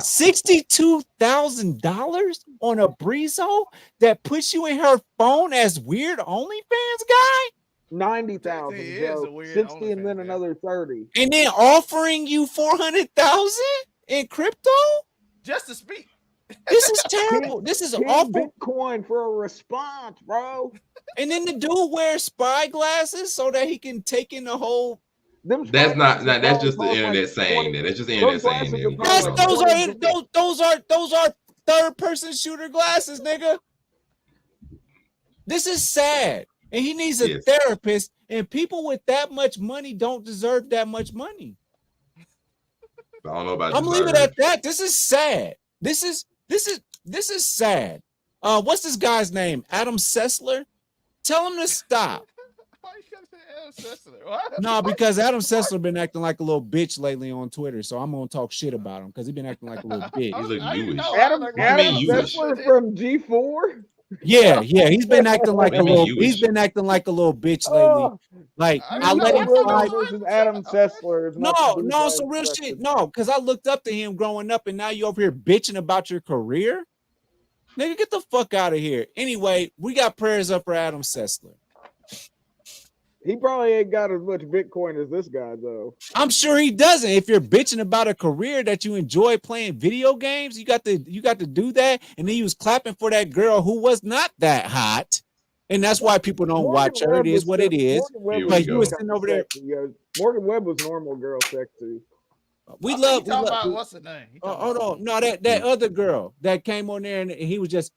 $62,000 on a Breezo that puts you in her phone as weird OnlyFans guy? 90,000, 60 and then another 30. And then offering you 400,000 in crypto? Just to speak. This is terrible. This is awful. Bitcoin for a response, bro. And then the dude wears spy glasses so that he can take in the whole. That's just the internet saying that. That's just the internet saying that. Those are third person shooter glasses, nigga. This is sad. And he needs a therapist. And people with that much money don't deserve that much money. I don't know about. I'm leaving it at that. This is sad. This is sad. What's this guy's name? Adam Sessler? Tell him to stop. Why you gotta say Adam Sessler? What? No, because Adam Sessler been acting like a little bitch lately on Twitter, so I'm gonna talk shit about him because he been acting like a little bitch. He's like Jewish. Adam Sessler from G4. Yeah, he's been acting like a little. He's been acting like a little bitch lately. Like I let him slide. Adam Sessler. No, some real shit. No, because I looked up to him growing up, and now you over here bitching about your career. Nigga, get the fuck out of here. Anyway, we got prayers up for Adam Sessler. He probably ain't got as much Bitcoin as this guy, though. I'm sure he doesn't. If you're bitching about a career that you enjoy playing video games, you got to do that. And then he was clapping for that girl who was not that hot. And that's why people don't watch her. It is what it is. But you were sitting over there. Morgan Webb was normal girl sexy. We love what's her name? Hold on. No, that other girl that came on there and he was just,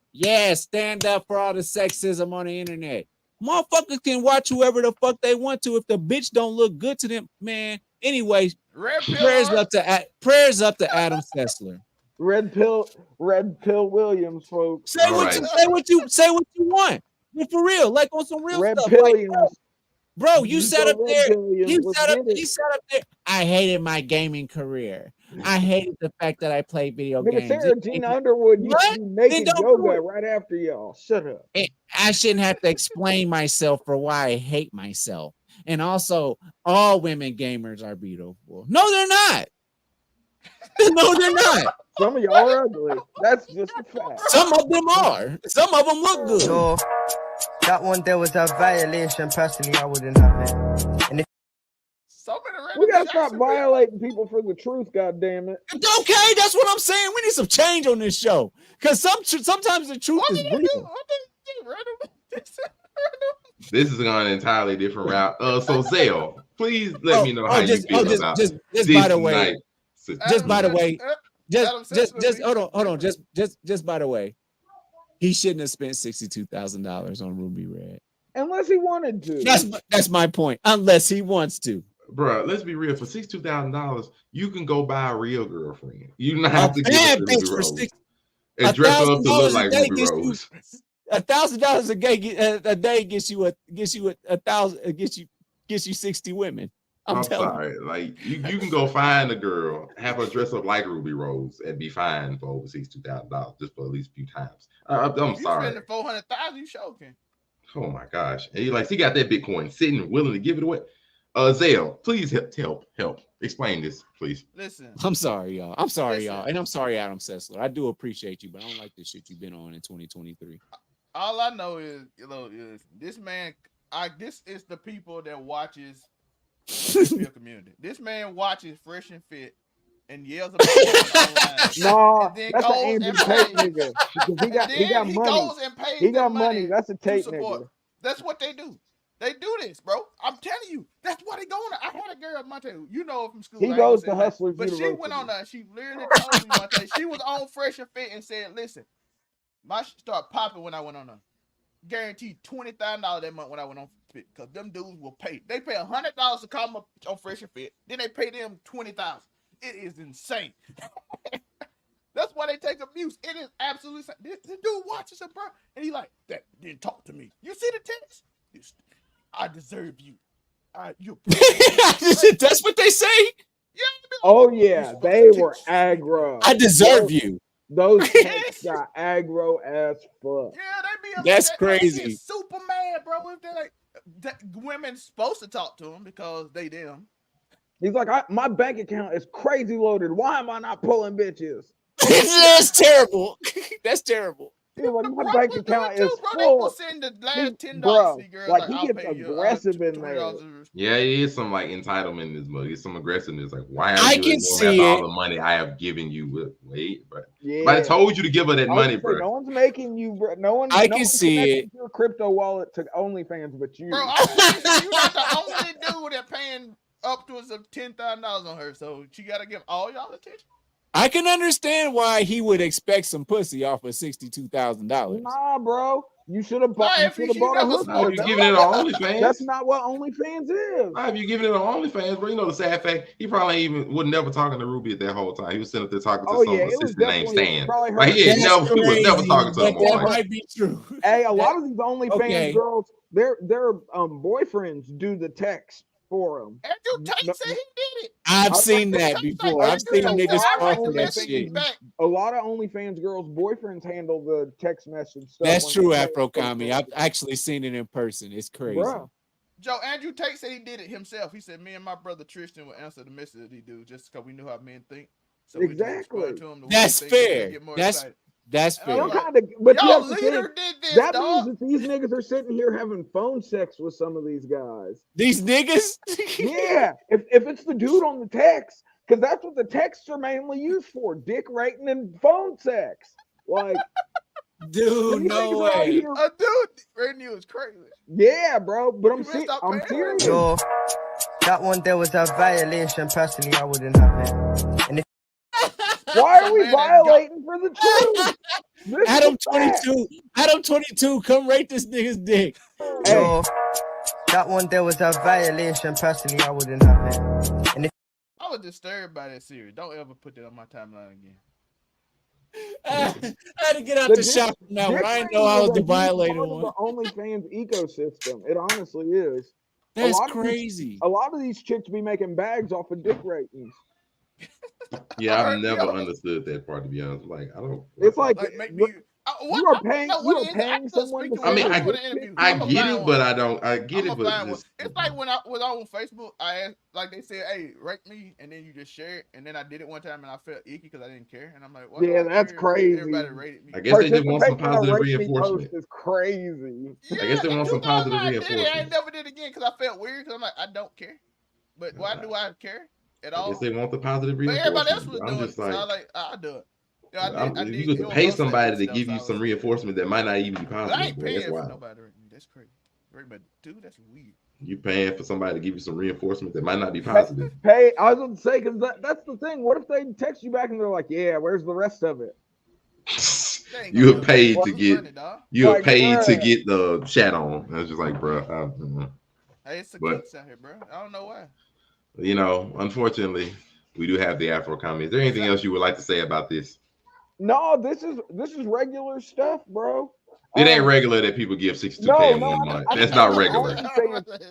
stand up for all the sexism on the internet. Motherfuckers can watch whoever the fuck they want to if the bitch don't look good to them, man. Anyway, prayers up to Adam Sessler. Red pill Williams, folks. Say what you want. But for real, like on some real stuff. Like, bro, you sat up there. He sat up there. I hated my gaming career. I hated the fact that I played video games. Sarah Gina Underwood used to be making yoga right after y'all. Shut up. I shouldn't have to explain myself for why I hate myself. And also, all women gamers are beautiful. No, they're not. No, they're not. Some of y'all are ugly. That's just a fact. Some of them are. Some of them look good. So, that one there was a violation. Personally, I wouldn't have it. And if we gotta stop violating people for the truth, goddammit. Okay, that's what I'm saying. We need some change on this show. Because sometimes the truth is real. This is on an entirely different route. So Zell, please let me know how you feel about just by the way. Just hold on. Just by the way, he shouldn't have spent $62,000 on Ruby Red unless he wanted to. That's my point. Unless he wants to. Bro, let's be real. For $62,000, you can go buy a real girlfriend. You don't have to give it to Ruby Rose and dress her up to look like Ruby Rose. $1,000 a day gets you 60 women. I'm sorry. You. Like you can go find a girl, have her dress up like Ruby Rose, and be fine for over $62,000 just for at least a few times. I'm sorry. You spending $400,000, you joking. Oh my gosh. And he got that Bitcoin sitting, willing to give it away. Zale, please help. Explain this, please. Listen. I'm sorry, y'all. And I'm sorry, Adam Sessler. I do appreciate you, but I don't like this shit you've been on in 2023. All I know is, this man. This is the people that watches the community. This man watches Fresh and Fit and yells about it online. No, that's an Andrew Tate nigga. He got money. Goes and pays he got money. That's a Tate nigga. That's what they do. They do this, bro. I'm telling you. That's why they go on. I had a girl, Monte, you know from school. He goes to Hustlers but University. She went on there. She literally told me, Monte, she was on Fresh and Fit and said, listen, my shit started popping when I went on there. Guaranteed $20,000 that month when I went on Fit, because them dudes will pay. They pay $100 to come up on Fresh and Fit. Then they pay them $20,000. It is insane. That's why they take abuse. It is absolutely insane. This dude watches him, bro, and he like, that didn't talk to me. You see the text? I deserve you. That's what they say. Yeah. Oh yeah, they were aggro. I deserve you. Those texts got aggro as fuck. Yeah, they be. That's crazy. They super mad, bro. If they're like, women's supposed to talk to them because they them. He's like, my bank account is crazy loaded. Why am I not pulling bitches? That's terrible. That's terrible. He's like, my bank account is full. Send the last $10. Like he gets aggressive in there. Yeah, it is some like entitlement in this movie. It's some aggressiveness. Like, why are you ignoring all the money I have given you? Wait, bro. Yeah. But I told you to give her that money, bro. No one's making you, bro. I can see it. Your crypto wallet to OnlyFans, but you. Bro, you're not the only dude that paying upwards of $10,000 on her, so she got to give all y'all attention. I can understand why he would expect some pussy off of $62,000. Nah, bro. You should have bought. You should have bought a hooker. Have you given it on OnlyFans? That's not what OnlyFans is. Have you given it on OnlyFans, bro? You know the sad fact, he probably was never talking to Ruby at that whole time. He was sitting up there talking to some assistant named Stan. Like he was never talking to him. That might be true. Hey, a lot of these OnlyFans girls, their boyfriends do the text for him. Andrew Tate said he did it. I've seen that before. I've seen niggas fall for that shit. A lot of OnlyFans girls' boyfriends handle the text message stuff. That's true, Afro Kami. I've actually seen it in person. It's crazy. Bro. Joe, Andrew Tate said he did it himself. He said, me and my brother Tristan will answer the message that he do just because we knew how men think. So exactly. That's fair. That's fair. But y'all leader did this, that means that these niggas are sitting here having phone sex with some of these guys. These niggas? Yeah. If it's the dude on the text, because that's what the texts are mainly used for, dick rating and phone sex. Like, dude, no way. Dude, rating you is crazy. Yeah, bro. But I'm serious. Yo, that one there was a violation. Personally, I wouldn't have it. And why are we violating for the truth? Adam 22, come rate this nigga's dick. Yo, that one there was a violation. Personally, I wouldn't have it. And I was disturbed by that series. Don't ever put that on my timeline again. I had to get out the shop now. I didn't know I was the violator one. The OnlyFans ecosystem. It honestly is. That's crazy. A lot of these chicks be making bags off of dick ratings. Yeah, I've never understood that part, to be honest. Like, I don't. It's like make me. You are paying someone. I mean, I get it, but I don't. I get it, but it's like when I was on Facebook, I asked, like they said, "Hey, rate me," and then you just share it, and then I did it one time, and I felt icky because I didn't care, and I'm like, well, yeah, that's crazy. Everybody rated me. I guess they just want some positive reinforcement. It's crazy. I guess they want some positive reinforcement. I ain't never did it again because I felt weird because I'm like, I don't care, but why do I care at all? I guess they want the positive reinforcement. But everybody else was doing it, so I like, I'll do it. Yeah, you could pay somebody to give you some reinforcement that might not even be positive. I ain't paying for nobody. That's crazy. But dude, that's weird. You paying for somebody to give you some reinforcement that might not be positive. Pay. I was going to say, because that's the thing. What if they text you back and they're like, "Yeah, where's the rest of it?" You are paid to get. You are Like, paid to bruh. get the chat on. I was just like, bro. Hey, it's the kinks out here, bro. I don't know why. You know, unfortunately, we do have the Afro comedy. Is there anything else you would like to say about this? No, this is regular stuff, bro. It ain't regular that people give 62K in 1 month. That's not regular.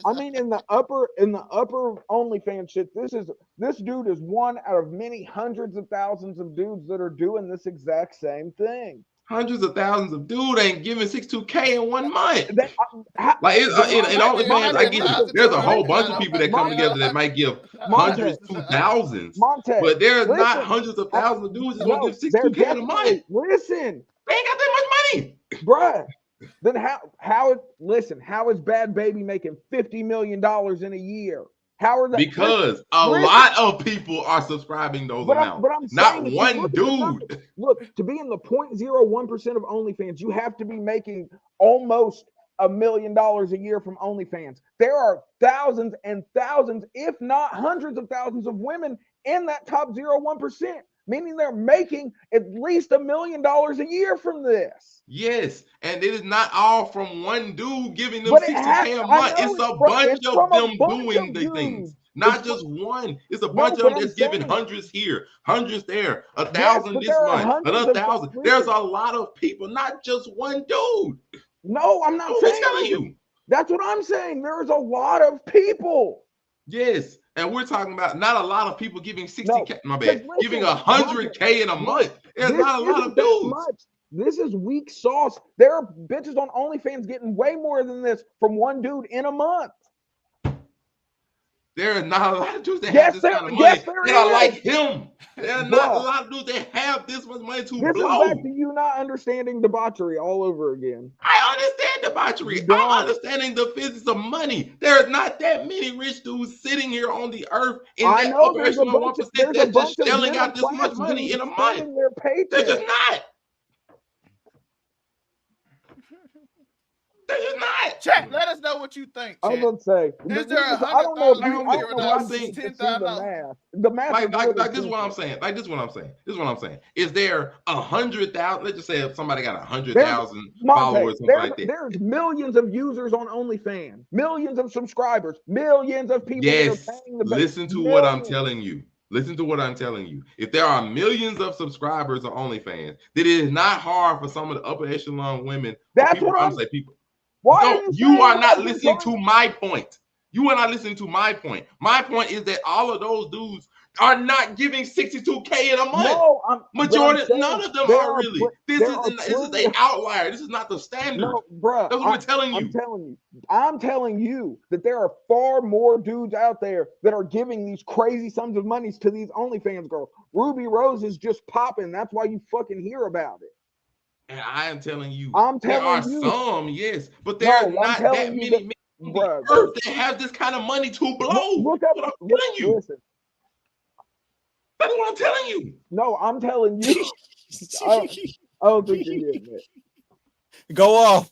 I mean, in the upper OnlyFans shit, this dude is one out of many hundreds of thousands of dudes that are doing this exact same thing. Hundreds of thousands of dudes ain't giving 62K in 1 month. In OnlyFans, I get it. There's a whole bunch of people that come together that might give hundreds to thousands, but there's not hundreds of thousands of dudes that gonna give 62K in a month. Listen, they ain't got that much money, bruh. Then how is Bad Baby making $50 million in a year? How are they? Because a lot of people are subscribing those amounts. But I'm not saying, one dude. Look, to be in the 0.01% of OnlyFans, you have to be making almost $1 million a year from OnlyFans. There are thousands and thousands, if not hundreds of thousands of women in that top 0.01%, meaning they're making at least $1 million a year from this. Yes, and it is not all from one dude giving them 60K a month. It's a bunch of them doing the things. Not just one. It's a bunch of them that's giving hundreds here, hundreds there, 1,000 this month, another 1,000. There's a lot of people, not just one dude. No, I'm not saying. telling you. That's what I'm saying. There's a lot of people. Yes, and we're talking about not a lot of people giving 60K. My bad, giving 100K in a month. There's not a lot of dudes. This is weak sauce. There are bitches on OnlyFans getting way more than this from one dude in a month. There are not a lot of dudes that have this kind of money that are like him. There are not a lot of dudes that have this much money to blow. This is back to you not understanding debauchery all over again. I understand debauchery. I'm understanding the physics of money. There are not that many rich dudes sitting here on the earth in that operational 1% that's just shelling out this much money in a month. They're just not. They're just not. Chat, let us know what you think. Chat. I was gonna say, is there I don't know if you the math. Like this is what I'm saying. This is what I'm saying. Is there 100,000? Let's just say if somebody got 100,000 followers, something like that. There's millions of users on OnlyFans, millions of subscribers, millions of people. Yes, that are paying the listen to what I'm telling you. Listen to what I'm telling you. If there are millions of subscribers on OnlyFans, then it is not hard for some of the upper echelon women. That's what I'm saying. Why you are not listening to my point. You are not listening to my point. My point is that all of those dudes are not giving 62K in a month. No, none of them are really. This is an outlier. This is not the standard. No, bro. That's what we're telling you. I'm telling you that there are far more dudes out there that are giving these crazy sums of money to these OnlyFans girls. Ruby Rose is just popping. That's why you fucking hear about it. And I am telling you, there are some, yes, but there are not that many on the earth that have this kind of money to blow. Look up, what I'm telling you. Listen. That's what I'm telling you. No, I'm telling you. I don't think you're getting it. Go off.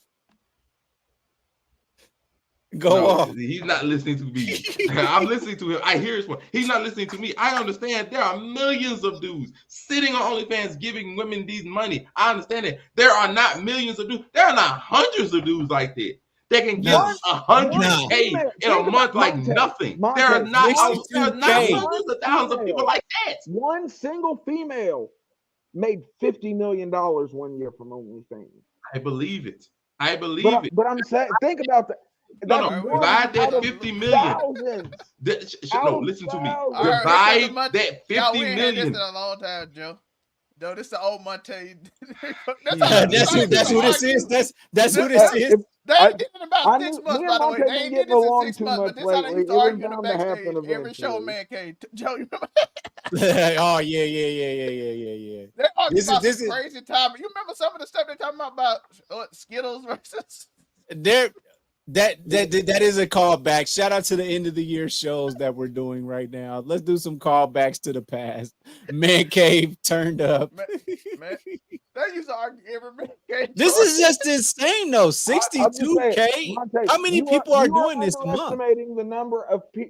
Go off. He's not listening to me. I'm listening to him. I hear his point. He's not listening to me. I understand there are millions of dudes sitting on OnlyFans giving women these money. I understand that. There are not millions of dudes. There are not hundreds of dudes like that. They can give 100K in a month like nothing. There are not hundreds of thousands of people like that. One single female made $50 million 1 year from OnlyFans. I believe it. it. But I'm saying, think about that. No, divide that 50 million. No, listen to me. Divide that 50 million. This in a long time, Joe. No, this is the old Monte. That's who this is. That's who this is. They ain't getting about 6 months, by the way. They ain't getting this in 6 months, but this is how they used to argue in the backstage. Every show, man came. Joe, you remember that? Oh, yeah. They argue about some crazy time. You remember some of the stuff they're talking about Skittles versus... That is a callback. Shout out to the end of the year shows that we're doing right now. Let's do some callbacks to the past. Man Cave turned up. Man, They used to argue every game. This is just insane, though. 62K. How many people are doing this a month? Underestimating the number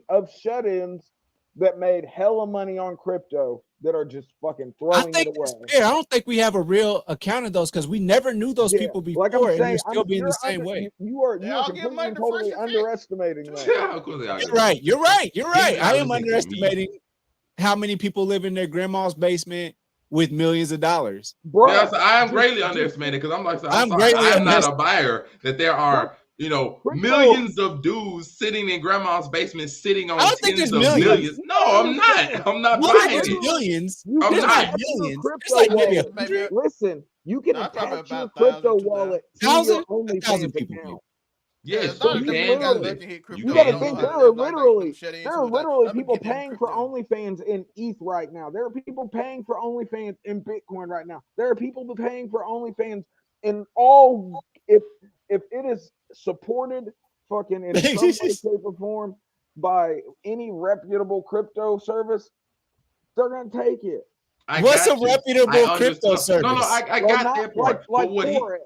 of shut-ins that made hella money on crypto that are just fucking throwing it away. I don't think we have a real account of those because we never knew those people before, like I'm saying, and they're still being the same way. You are completely and totally underestimating that. Yeah, of course they are. You're right. I am underestimating how many people live in their grandma's basement with millions of dollars. Bro, yes, I am greatly underestimated because I'm not a buyer that there are millions of dudes sitting in grandma's basement sitting on tens of millions. No, I'm not. I'm not buying it. Millions. I'm not millions. Listen, you can attach your crypto wallet to your OnlyFans account. Yes, so you gotta think there are literally people paying for OnlyFans in ETH right now. There are people paying for OnlyFans in Bitcoin right now. There are people paying for OnlyFans in all if it is supported fucking in some way, shape, or form by any reputable crypto service, they're gonna take it. What's a reputable crypto service? No, I got that part. Like Forex.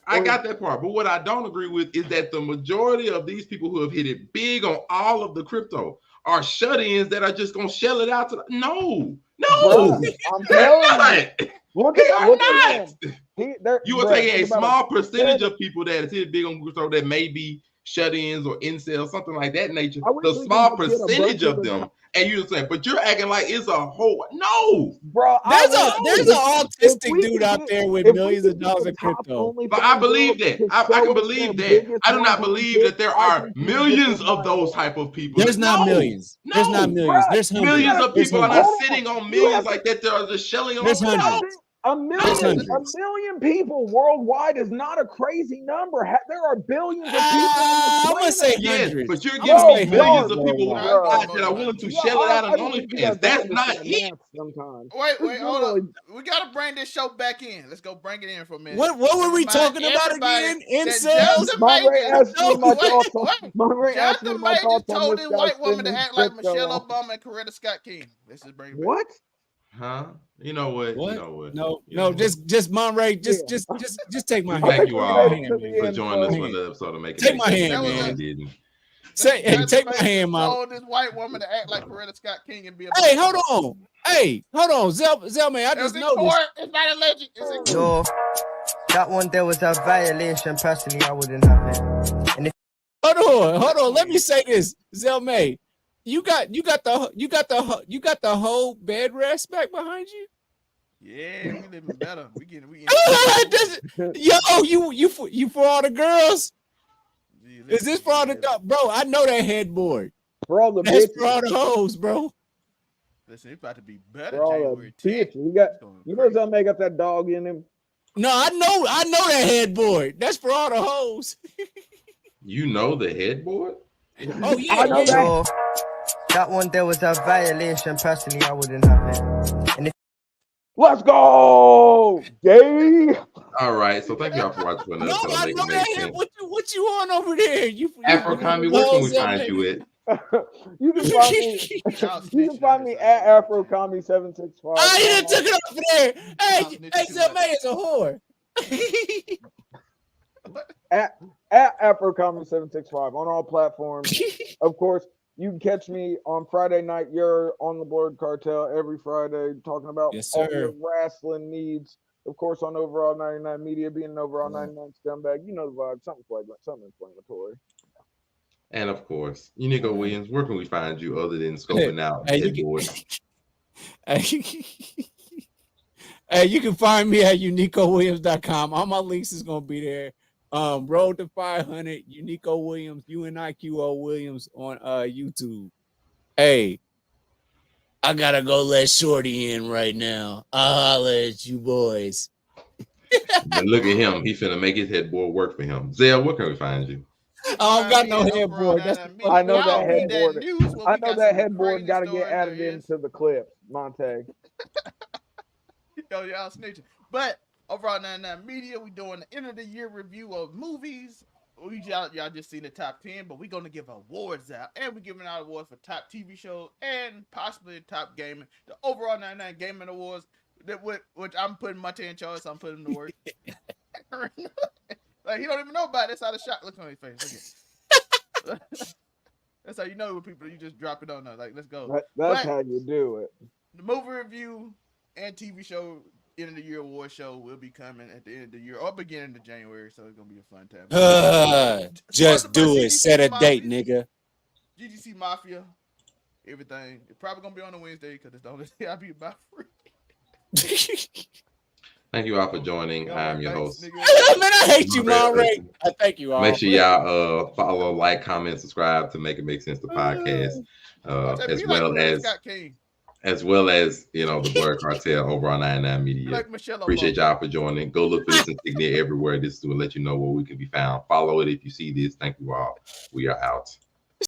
I got that part. But what I don't agree with is that the majority of these people who have hit it big on all of the crypto are shut-ins that are just gonna shell it out to No. Bro, I'm telling you. Look at you are taking a small percentage of people that is hit big on crypto that may be shut-ins or incels, something like that nature. The small percentage of them. And you're saying, but you're acting like it's a whole bro. There's an autistic dude out there with millions of dollars in crypto. But I believe that. I can believe that. I do not believe that there are millions of those type of people. There's not millions. There's not millions. There's hundreds. Millions of people are not sitting on millions like that. They're just shelling on. There's hundreds. A million people worldwide is not a crazy number. There are billions of people. I'm gonna say yes, but you're giving me millions of people worldwide that are willing to shell it out on OnlyFans. That's not it. Sometimes. Wait, hold on. We gotta bring this show back in. Let's go bring it in for a minute. What were we talking about again? Incels? Monray asked me my thoughts told this white woman to act like Michelle Obama and Coretta Scott King. Let's just bring it back. What? Huh? You know what? No, just Monray, just take my hand. Thank you all for joining us for the episode of Making. Take my hand, man. Take my hand, Mom. Told this white woman to act like Coretta Scott King and be a. Hey, hold on. Zell, man, I just noticed. It's not alleged. No, that one there was a violation. Personally, I wouldn't have it. Hold on. Let me say this, Zell May. You got the whole bed rest back behind you. Yeah, we living better. You for all the girls? Is this for all the bro? I know that headboard. For all the That's bitches. for all the hoes, bro. Listen, it's about to be better. For all the bitches. You know Zell got that dog in him. No, I know that headboard. That's for all the hoes. You know the headboard? Oh yeah, I know that. That one there was a violation. Personally, I wouldn't have it. Let's go, gay. All right, so thank y'all for watching another episode. I know that. What you on over there? Afro-Commie, where can we find you at? You can find me at Afro-Commie 765. I even took it off there. Hey, Zell May is a whore. at Afro-Commie 765 on all platforms. Of course, you can catch me on Friday night. You're on the Blurred Cartel every Friday talking about all your wrestling needs. Of course, on Overall 99 Media, being an Overall 99 scumbag. You know the vibe. Something flagrant, something inflammatory. And of course, Unico Williams, where can we find you other than scoping out headboard? You can find me at UnicoWilliams.com. All my links is gonna be there. Road to 500, Unico Williams, UNIQO Williams on YouTube. Hey, I gotta go let Shorty in right now. I'll holler at you boys. But look at him. He finna make his headboard work for him. Zell, where can we find you? I don't got no headboard. I know that headboard. I know that headboard got to get added into the clip, Monte. Yo, y'all snitching. But Overall 99 Media, we doing the end of the year review of movies. Y'all just seen the top 10, but we're gonna give awards out, and we're giving out awards for top TV shows and possibly top gaming. The Overall 99 Gaming Awards. which I'm putting Monte in charge, so I'm putting him to work. Like he don't even know about it. That's how the shot looks on his face. Look at that's how you know with people. You just drop it on there. Like, let's go. That's how you do it. The movie review and TV show end of the year award show will be coming at the end of the year or beginning of January, so it's gonna be a fun time. Just do it. Set a date, nigga. GGC Mafia, everything. It's probably gonna be on a Wednesday because it's the only day I'll be about free. Thank you all for joining. I'm your host. Man, I hate you, Monray. I thank you all. Make sure y'all follow, like, comment, subscribe to Make It Make Sense the podcast, as well as you know the Blur Cartel over on 99 Media. Appreciate y'all for joining. Go look for this insignia everywhere. This is to let you know where we can be found. Follow it if you see this. Thank you all. We are out.